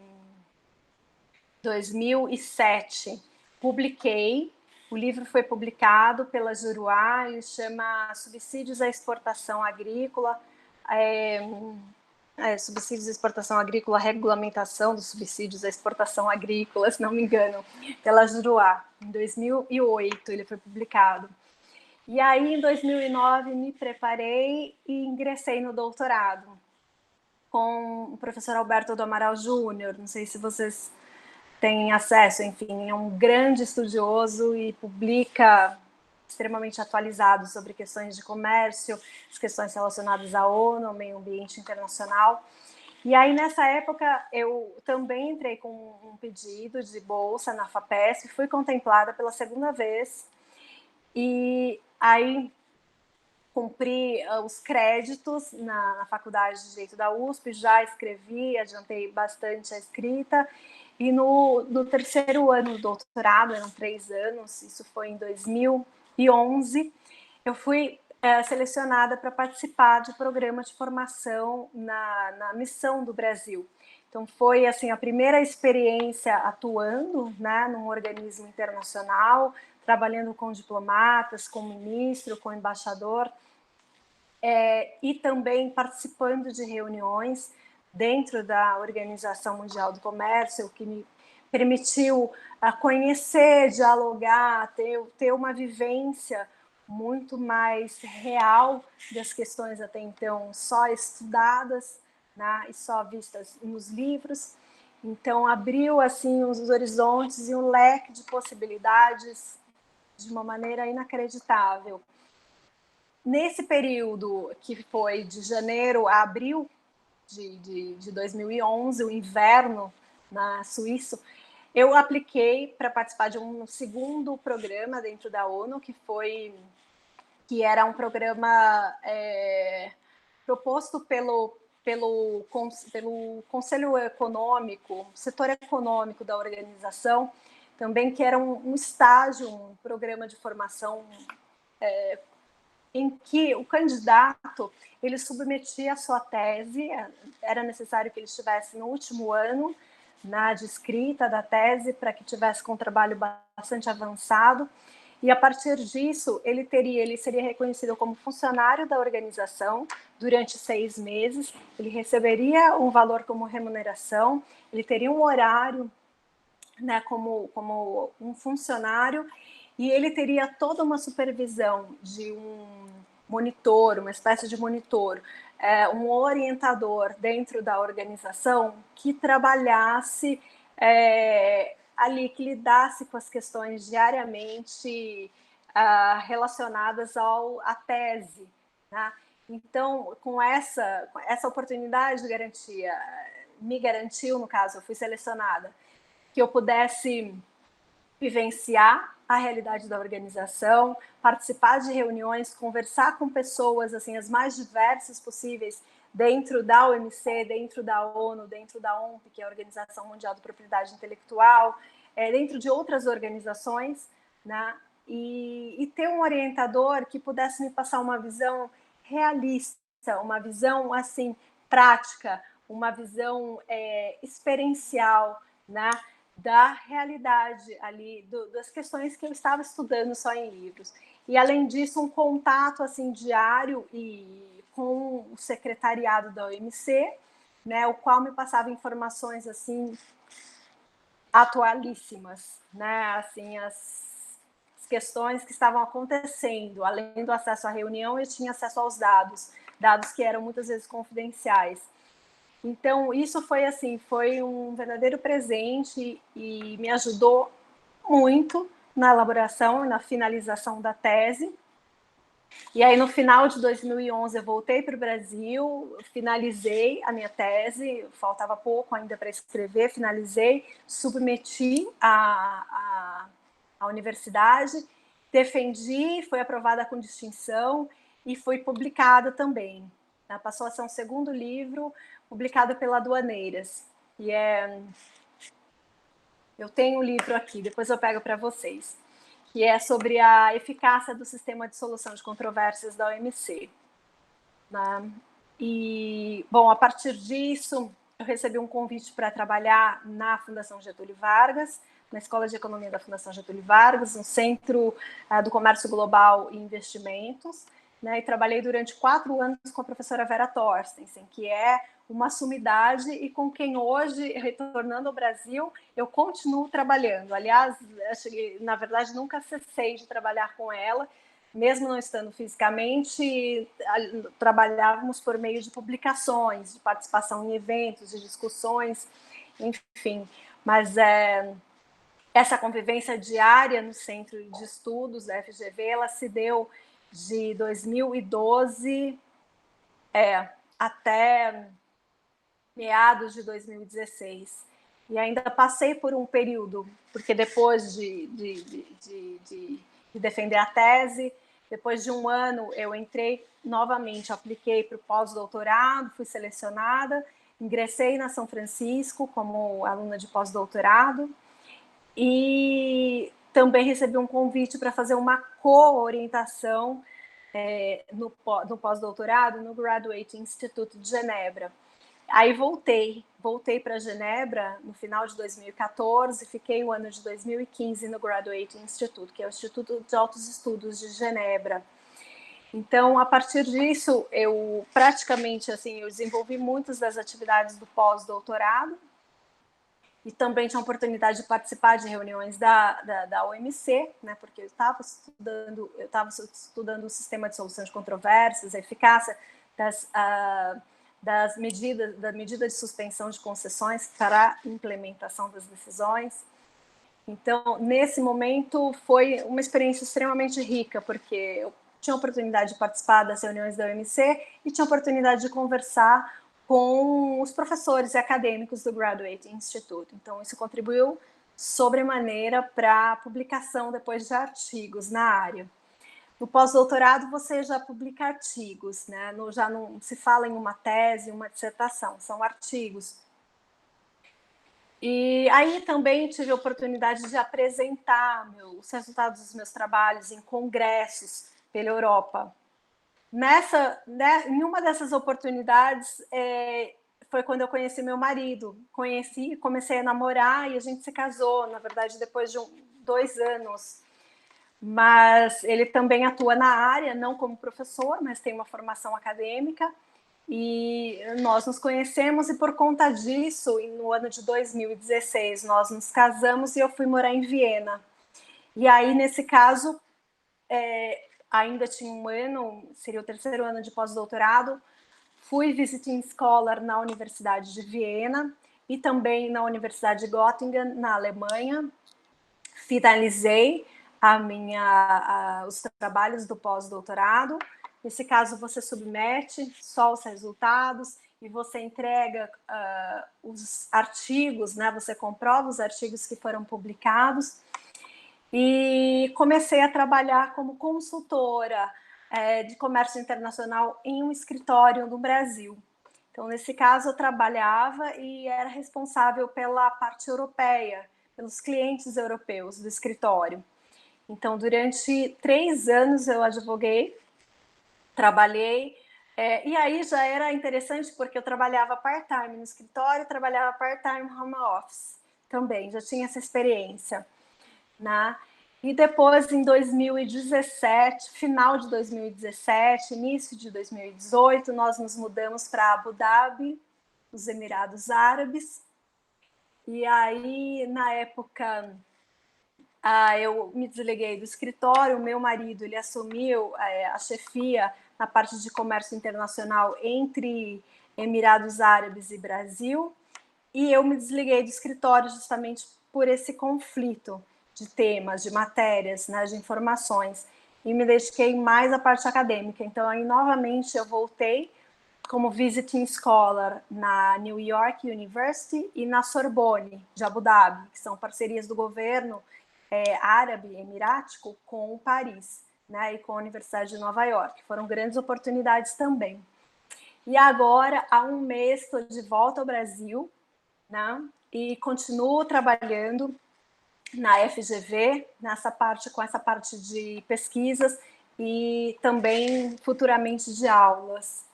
2007. Publiquei, o livro foi publicado pela Juruá e chama Subsídios à Exportação Agrícola, Subsídios à Exportação Agrícola, Regulamentação dos Subsídios à Exportação Agrícola, se não me engano, pela Juruá. Em 2008 ele foi publicado. E aí, em 2009, me preparei e ingressei no doutorado com o professor Alberto do Amaral Júnior. Não sei se vocês têm acesso, enfim, é um grande estudioso e publica extremamente atualizado sobre questões de comércio, as questões relacionadas à ONU, ao meio ambiente internacional. E aí, nessa época, eu também entrei com um pedido de bolsa na FAPESP, fui contemplada pela segunda vez, e aí cumpri os créditos na Faculdade de Direito da USP, já escrevi, adiantei bastante a escrita, e no 3º ano do doutorado, eram 3 anos, isso foi em 2011, eu fui selecionada para participar de programa de formação na Missão do Brasil. Então, foi assim, a primeira experiência atuando, né, num organismo internacional, trabalhando com diplomatas, com ministro, com embaixador, e também participando de reuniões dentro da Organização Mundial do Comércio, o que me permitiu conhecer, dialogar, ter uma vivência muito mais real das questões até então só estudadas, né, e só vistas nos livros. Então abriu assim os horizontes e um leque de possibilidades de uma maneira inacreditável. Nesse período que foi de janeiro a abril de 2011, o inverno na Suíça, eu apliquei para participar de um segundo programa dentro da ONU, que era um programa proposto pelo Conselho Econômico, setor econômico da organização, também que era um estágio, um programa de formação em que o candidato ele submetia a sua tese, era necessário que ele estivesse no último ano de escrita da tese para que tivesse com um trabalho bastante avançado, e a partir disso ele seria reconhecido como funcionário da organização durante 6 meses, ele receberia um valor como remuneração, ele teria um horário, né, como um funcionário, e ele teria toda uma supervisão de um monitor, uma espécie de monitor, um orientador dentro da organização que trabalhasse ali, que lidasse com as questões diariamente relacionadas à tese, né? Então, com essa oportunidade de garantia, me garantiu, no caso, eu fui selecionada, que eu pudesse vivenciar a realidade da organização, participar de reuniões, conversar com pessoas assim as mais diversas possíveis dentro da OMC, dentro da ONU, dentro da OMP, que é a Organização Mundial da Propriedade Intelectual, dentro de outras organizações, né? E ter um orientador que pudesse me passar uma visão realista, uma visão assim prática, uma visão experiencial, né? Da realidade ali, das questões que eu estava estudando só em livros. E, além disso, um contato assim diário com o secretariado da OMC, né, o qual me passava informações assim atualíssimas, né, assim as questões que estavam acontecendo. Além do acesso à reunião, eu tinha acesso aos dados que eram muitas vezes confidenciais. Então, isso foi assim, foi um verdadeiro presente e me ajudou muito na elaboração e na finalização da tese. E aí, no final de 2011, eu voltei para o Brasil, finalizei a minha tese, faltava pouco ainda para escrever, finalizei, submeti à universidade, defendi, foi aprovada com distinção e foi publicada também. Passou a ser um segundo livro, publicado pela Aduaneiras. E eu tenho um livro aqui, depois eu pego para vocês, que é sobre a eficácia do sistema de solução de controvérsias da OMC. Né? E, bom, a partir disso, eu recebi um convite para trabalhar na Fundação Getúlio Vargas, na Escola de Economia da Fundação Getúlio Vargas, no Centro do Comércio Global e Investimentos, né, e trabalhei durante 4 anos com a professora Vera Torstensen, que é uma sumidade e com quem hoje, retornando ao Brasil, eu continuo trabalhando. Aliás, na verdade, nunca cessei de trabalhar com ela, mesmo não estando fisicamente, trabalhávamos por meio de publicações, de participação em eventos, de discussões, enfim. Mas essa convivência diária no Centro de Estudos da FGV, ela se deu de 2012 até meados de 2016. E ainda passei por um período, porque depois de defender a tese, depois de um ano eu entrei novamente, apliquei para o pós-doutorado, fui selecionada, ingressei na São Francisco como aluna de pós-doutorado e também recebi um convite para fazer uma co-orientação no pós-doutorado no Graduate Institute de Genebra. Aí voltei para Genebra no final de 2014, fiquei o ano de 2015 no Graduate Institute, que é o Instituto de Altos Estudos de Genebra. Então, a partir disso, eu praticamente assim, eu desenvolvi muitas das atividades do pós-doutorado e também tinha a oportunidade de participar de reuniões da OMC, né, porque eu estava estudando o sistema de solução de controvérsias, a eficácia da medida de suspensão de concessões para a implementação das decisões. Então, nesse momento, foi uma experiência extremamente rica, porque eu tinha a oportunidade de participar das reuniões da OMC e tinha a oportunidade de conversar com os professores e acadêmicos do Graduate Institute. Então, isso contribuiu sobremaneira para a publicação depois de artigos na área. No pós-doutorado, você já publica artigos, né? Já não se fala em uma tese, uma dissertação, são artigos. E aí também tive a oportunidade de apresentar os resultados dos meus trabalhos em congressos pela Europa. Em uma dessas oportunidades, foi quando eu conheci meu marido. Comecei a namorar e a gente se casou, na verdade, depois de 2 anos. Mas ele também atua na área, não como professor, mas tem uma formação acadêmica. E nós nos conhecemos e por conta disso, no ano de 2016, nós nos casamos e eu fui morar em Viena. E aí, nesse caso, ainda tinha um ano, seria o 3º ano de pós-doutorado, fui visiting scholar na Universidade de Viena e também na Universidade de Göttingen, na Alemanha. Finalizei os trabalhos do pós-doutorado. Nesse caso, você submete só os resultados e você entrega os artigos, né? Você comprova os artigos que foram publicados. E comecei a trabalhar como consultora de comércio internacional em um escritório no Brasil. Então, nesse caso, eu trabalhava e era responsável pela parte europeia, pelos clientes europeus do escritório. Então, durante 3 anos eu advoguei, trabalhei, e aí já era interessante porque eu trabalhava part-time no escritório, trabalhava part-time home office também, já tinha essa experiência, né? E depois, em 2017, final de 2017, início de 2018, nós nos mudamos para Abu Dhabi, os Emirados Árabes. E aí, na época, eu me desliguei do escritório, o meu marido ele assumiu a chefia na parte de comércio internacional entre Emirados Árabes e Brasil, e eu me desliguei do escritório justamente por esse conflito de temas, de matérias, né, de informações, e me dediquei mais à parte acadêmica. Então, aí, novamente, eu voltei como visiting scholar na New York University e na Sorbonne, de Abu Dhabi, que são parcerias do governo árabe, emirático, com o Paris, né, e com a Universidade de Nova York. Foram grandes oportunidades também. E agora, há um mês, estou de volta ao Brasil, né, e continuo trabalhando na FGV, com essa parte de pesquisas e também futuramente de aulas.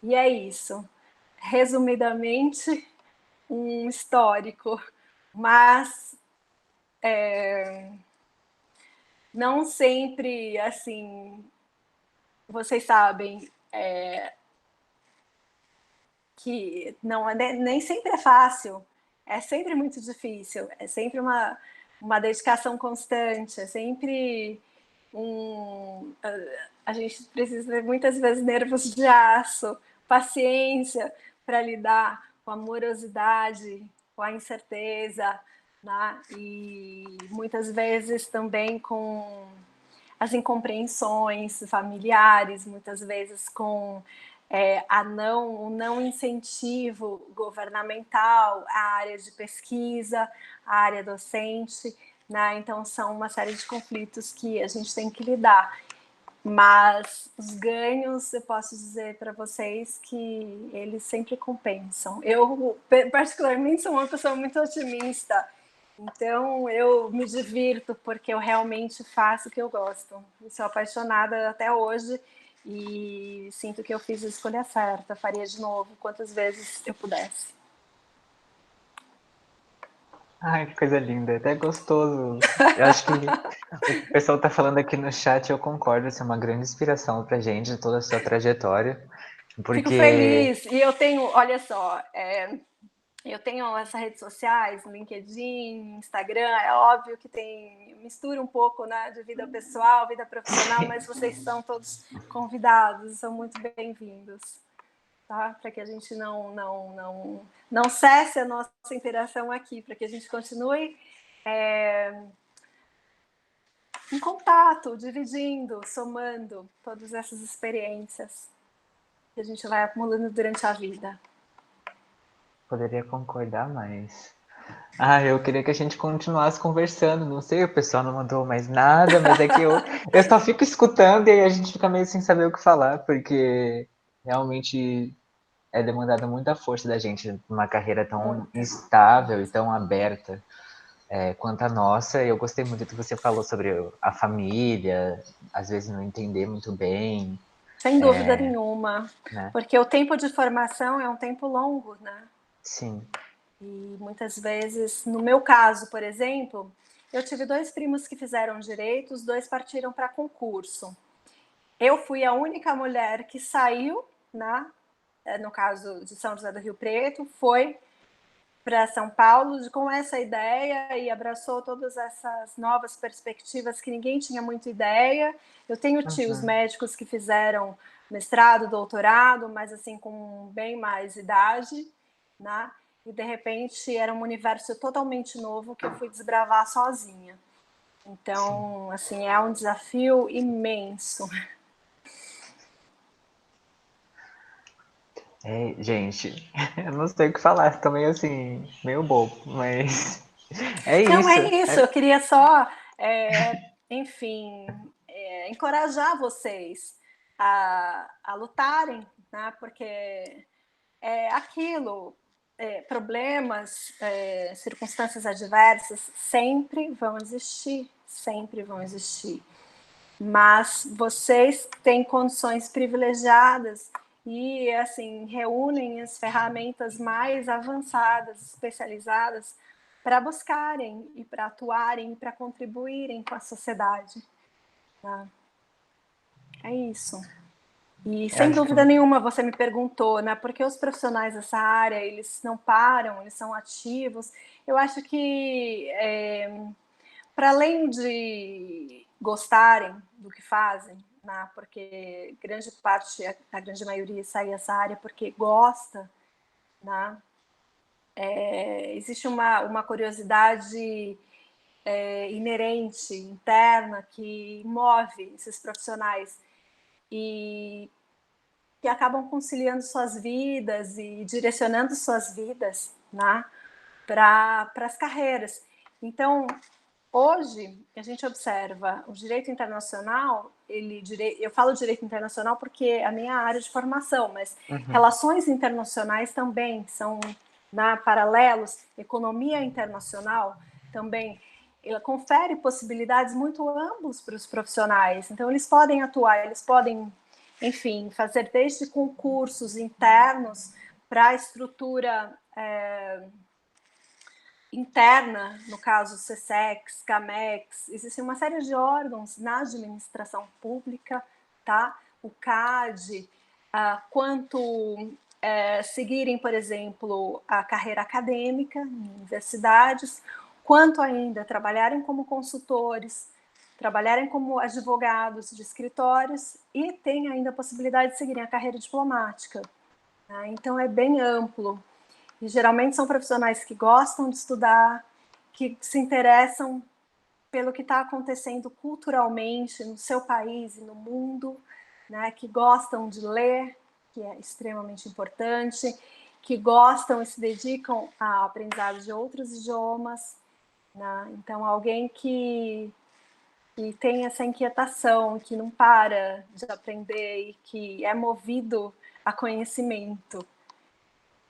E é isso. Resumidamente, um histórico, mas não sempre, assim, vocês sabem que nem sempre é fácil, é sempre muito difícil, é sempre uma dedicação constante, é sempre a gente precisa ter muitas vezes nervos de aço, paciência para lidar com a morosidade, com a incerteza, né? E muitas vezes também com as incompreensões familiares, muitas vezes com o não incentivo governamental à área de pesquisa, à área docente, né? Então, são uma série de conflitos que a gente tem que lidar. Mas os ganhos, eu posso dizer para vocês que eles sempre compensam. Eu, particularmente, sou uma pessoa muito otimista, então eu me divirto porque eu realmente faço o que eu gosto. Eu sou apaixonada até hoje e sinto que eu fiz a escolha certa. Faria de novo quantas vezes eu pudesse. Ai, que coisa linda, até gostoso. Eu acho que o pessoal tá falando aqui no chat, eu concordo, você é uma grande inspiração pra gente, toda a sua trajetória, Fico porque... feliz. E eu tenho, olha só, Eu tenho essas redes sociais, LinkedIn, Instagram, é óbvio que tem mistura um pouco, né, de vida pessoal, vida profissional, mas vocês são todos convidados, são muito bem-vindos, tá? Para que a gente não cesse a nossa interação aqui, para que a gente continue em contato, dividindo, somando todas essas experiências que a gente vai acumulando durante a vida. Poderia concordar mais. Ah, eu queria que a gente continuasse conversando. Não sei, o pessoal não mandou mais nada, mas é que eu só fico escutando e aí a gente fica meio sem saber o que falar, porque realmente é demandada muita força da gente numa carreira tão Muita. instável e tão aberta quanto a nossa. Eu gostei muito do que você falou sobre a família, às vezes não entender muito bem, Sem dúvida nenhuma, né? porque o tempo de formação é um tempo longo, né? Sim. E muitas vezes, no meu caso, por exemplo, eu tive 2 primos que fizeram direito, os 2 partiram para concurso. Eu fui a única mulher que saiu, né, no caso de São José do Rio Preto, foi para São Paulo com essa ideia e abraçou todas essas novas perspectivas que ninguém tinha muita ideia. Eu tenho tios Uhum. médicos que fizeram mestrado, doutorado, mas assim com bem mais idade, né? E de repente era um universo totalmente novo que eu fui desbravar sozinha. Sim. Então, assim, é um desafio imenso. É, gente, eu não sei o que falar, tô meio assim, meio bobo, mas é Não isso. é isso, eu queria só, enfim, encorajar vocês a lutarem, né? Porque é aquilo, problemas, circunstâncias adversas sempre vão existir. Mas vocês têm condições privilegiadas e assim reúnem as ferramentas mais avançadas, especializadas para buscarem e para atuarem e para contribuírem com a sociedade. Tá? É isso. E Eu sem acho que dúvida nenhuma você me perguntou, né? Por que os profissionais dessa área eles não param, eles são ativos? Eu acho que para além de gostarem do que fazem, né, porque grande parte, a grande maioria sai dessa área porque gosta, né, existe uma curiosidade inerente, interna, que move esses profissionais e que acabam conciliando suas vidas e direcionando suas vidas, né, para as carreiras. Então, hoje, a gente observa o direito internacional, eu falo direito internacional porque é a minha área de formação, mas uhum, relações internacionais também são paralelos, economia internacional também, ela confere possibilidades muito amplas para os profissionais. Então, eles podem atuar, eles podem, enfim, fazer desde concursos internos para a estrutura interna, no caso CSEX, CAMEX, existe uma série de órgãos na administração pública, tá? O CAD, quanto seguirem, por exemplo, a carreira acadêmica em universidades, quanto ainda trabalharem como consultores, trabalharem como advogados de escritórios e tem ainda a possibilidade de seguirem a carreira diplomática. Tá? Então é bem amplo. E geralmente são profissionais que gostam de estudar, que se interessam pelo que está acontecendo culturalmente no seu país e no mundo, né? Que gostam de ler, que é extremamente importante, que gostam e se dedicam à aprendizado de outros idiomas. Né? Então, alguém que tem essa inquietação, que não para de aprender e que é movido a conhecimento.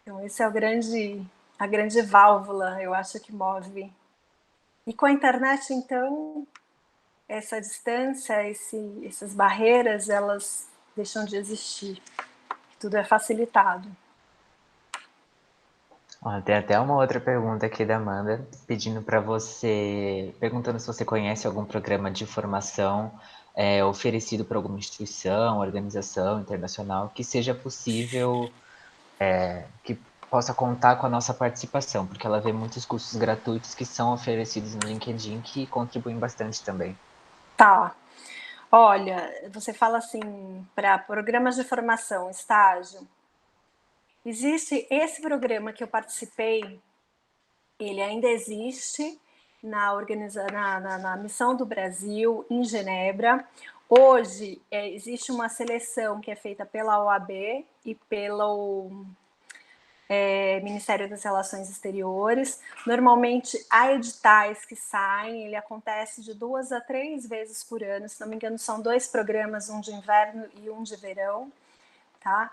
Então, esse é a grande válvula, eu acho, que move. E com a internet, então, essa distância, essas barreiras, elas deixam de existir. Tudo é facilitado. Ó, tem até uma outra pergunta aqui da Amanda, pedindo para você, perguntando se você conhece algum programa de formação oferecido por alguma instituição, organização internacional, que seja possível, que possa contar com a nossa participação, porque ela vê muitos cursos gratuitos que são oferecidos no LinkedIn que contribuem bastante também. Tá. Olha, você fala assim, para programas de formação, estágio. Existe esse programa que eu participei, ele ainda existe na Missão do Brasil, em Genebra. Hoje, existe uma seleção que é feita pela OAB e pelo Ministério das Relações Exteriores. Normalmente, há editais que saem, ele acontece de 2 a 3 vezes por ano, se não me engano, são 2 programas, um de inverno e um de verão, tá?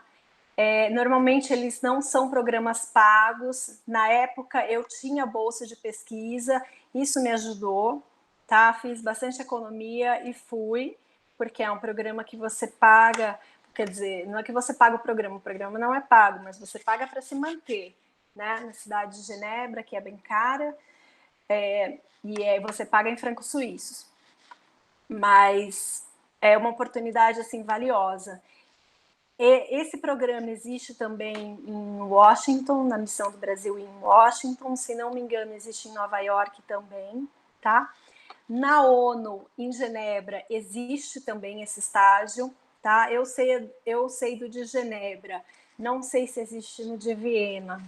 Normalmente eles não são programas pagos. Na época eu tinha bolsa de pesquisa, isso me ajudou, tá? Fiz bastante economia e fui, porque é um programa que você paga, quer dizer, não é que você paga o programa não é pago, mas você paga para se manter, né? Na cidade de Genebra, que é bem cara, e aí você paga em francos suíços. Mas é uma oportunidade assim valiosa. Esse programa existe também em Washington, na Missão do Brasil em Washington, se não me engano, existe em Nova York também, tá? Na ONU, em Genebra, existe também esse estágio, tá? Eu sei do de Genebra, não sei se existe no de Viena.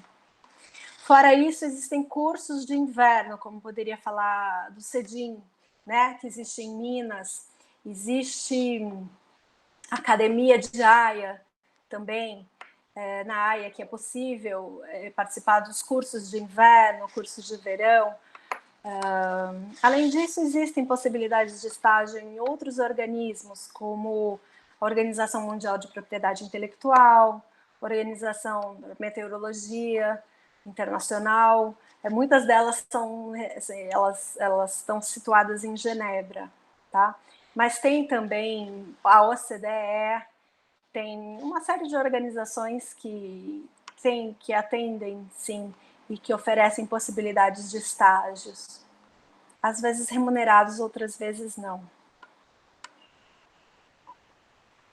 Fora isso, existem cursos de inverno, como poderia falar do CEDIM, né? Que existe em Minas, existe Academia de AIA também, na AIA, que é possível participar dos cursos de inverno, cursos de verão. Além disso, existem possibilidades de estágio em outros organismos, como a Organização Mundial de Propriedade Intelectual, Organização da Meteorologia Internacional. Muitas delas são, elas estão situadas em Genebra, tá? Mas tem também a OCDE, tem uma série de organizações que atendem, sim, e que oferecem possibilidades de estágios. Às vezes remunerados, outras vezes não.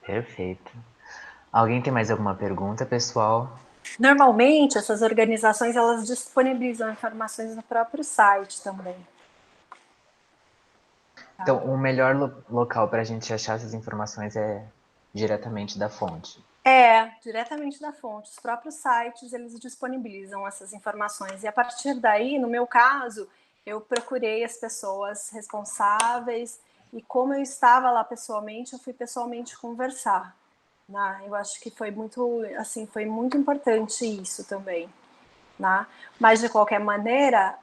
Perfeito. Alguém tem mais alguma pergunta, pessoal? Normalmente, essas organizações elas disponibilizam informações no próprio site também. Então, o melhor local para a gente achar essas informações é diretamente da fonte. Diretamente da fonte. Os próprios sites, eles disponibilizam essas informações. E a partir daí, no meu caso, eu procurei as pessoas responsáveis e como eu estava lá pessoalmente, eu fui pessoalmente conversar. Né? Eu acho que foi muito importante isso também. Né? Mas, de qualquer maneira,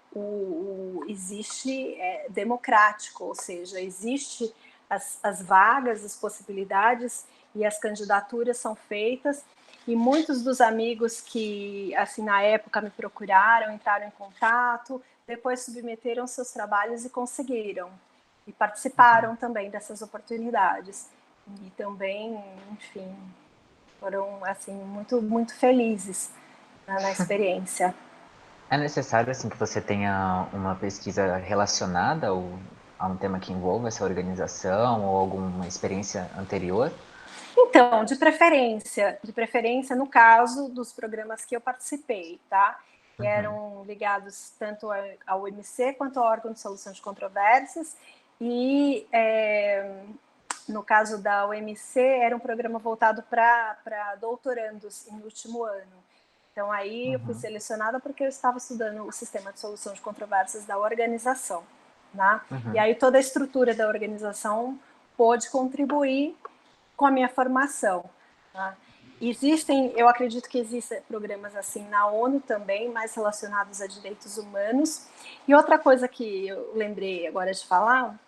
existe democrático, ou seja, existe as vagas, as possibilidades e as candidaturas são feitas e muitos dos amigos que, assim, na época me procuraram, entraram em contato, depois submeteram seus trabalhos e conseguiram. E participaram também dessas oportunidades. E também, enfim, foram, assim, muito, muito felizes, né, na experiência. É necessário assim que você tenha uma pesquisa relacionada a um tema que envolva essa organização ou alguma experiência anterior? Então, de preferência no caso dos programas que eu participei, tá? Que Uhum. eram ligados tanto ao MC quanto ao órgão de solução de controvérsias e no caso da OMC era um programa voltado para doutorandos em último ano. Então aí eu fui selecionada porque eu estava estudando o sistema de solução de controvérsias da organização, né? E aí toda a estrutura da organização pôde contribuir com a minha formação. Tá? Eu acredito que existem programas assim na ONU também, mais relacionados a direitos humanos. E outra coisa que eu lembrei agora de falar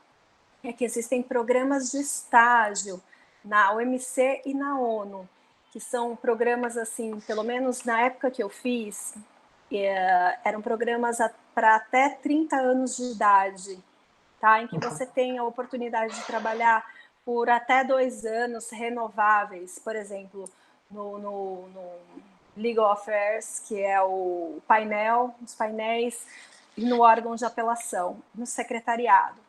é que existem programas de estágio na OMC e na ONU, que são programas assim, pelo menos na época que eu fiz, eram programas para até 30 anos de idade, tá? Em que você tem a oportunidade de trabalhar por até 2 anos renováveis, por exemplo, no Legal Affairs, que é o painel, os painéis, e no órgão de apelação, no secretariado.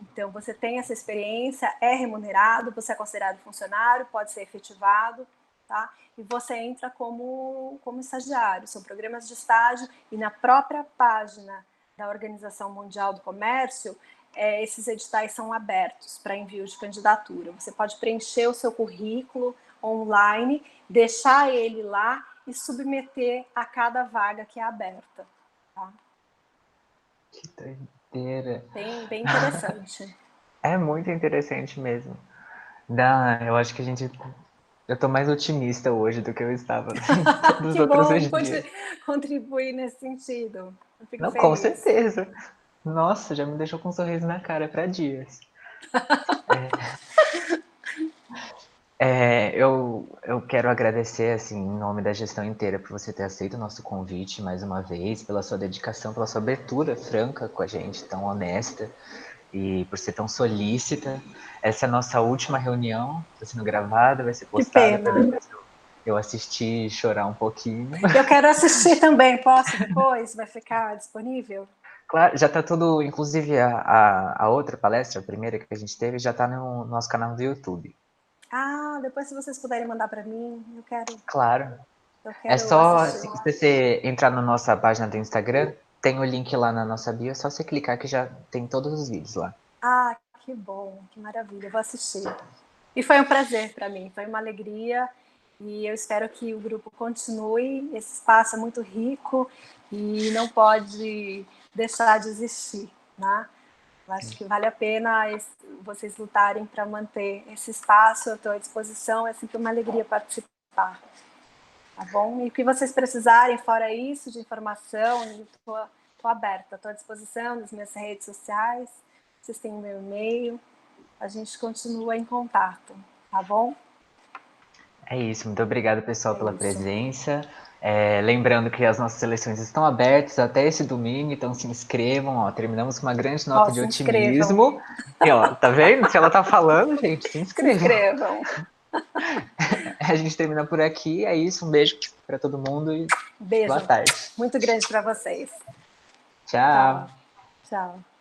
Então, você tem essa experiência, é remunerado, você é considerado funcionário, pode ser efetivado, tá? E você entra como estagiário, são programas de estágio, e na própria página da Organização Mundial do Comércio, esses editais são abertos para envio de candidatura. Você pode preencher o seu currículo online, deixar ele lá e submeter a cada vaga que é aberta. Tá? Que doideira. Bem interessante. É muito interessante mesmo. Eu acho que eu tô mais otimista hoje do que eu estava todos os Que outros bom dias. contribuir nesse sentido. Eu fico Não, com feliz. certeza. Nossa, já me deixou com um sorriso na cara para dias. Eu quero agradecer, assim, em nome da gestão inteira, por você ter aceito o nosso convite mais uma vez, pela sua dedicação, pela sua abertura franca com a gente, tão honesta, e por ser tão solícita. Essa é a nossa última reunião, está sendo gravada, vai ser Que postada para pena. depois eu assistir e chorar um pouquinho. Eu quero assistir também, posso depois? Vai ficar disponível? Claro, já está tudo, inclusive a outra palestra, a primeira que a gente teve, já está no nosso canal do YouTube. Ah, depois se vocês puderem mandar para mim, Claro. eu É quero só, assistir. se você entrar na nossa página do Instagram, tem o link lá na nossa bio, é só você clicar que já tem todos os vídeos lá. Ah, que bom, que maravilha, eu vou assistir. E foi um prazer para mim, foi uma alegria, e eu espero que o grupo continue. Esse espaço é muito rico e não pode deixar de existir, né? Eu acho que vale a pena vocês lutarem para manter esse espaço. Eu estou à disposição, é sempre uma alegria participar, tá bom? E o que vocês precisarem, fora isso, de informação, estou aberta, estou à disposição nas minhas redes sociais, vocês têm o meu e-mail, a gente continua em contato, tá bom? É isso, muito obrigado pessoal É pela isso. presença. Lembrando que as nossas seleções estão abertas até esse domingo, então se inscrevam. Ó, terminamos com uma grande nota de Se inscrevam. otimismo. E ó, tá vendo? Se ela tá falando, gente, se Se inscrevam. inscrevam. A gente termina por aqui. É isso, um beijo para todo mundo e boa Beijo tarde. muito grande para vocês. Tchau. Tchau. Tchau.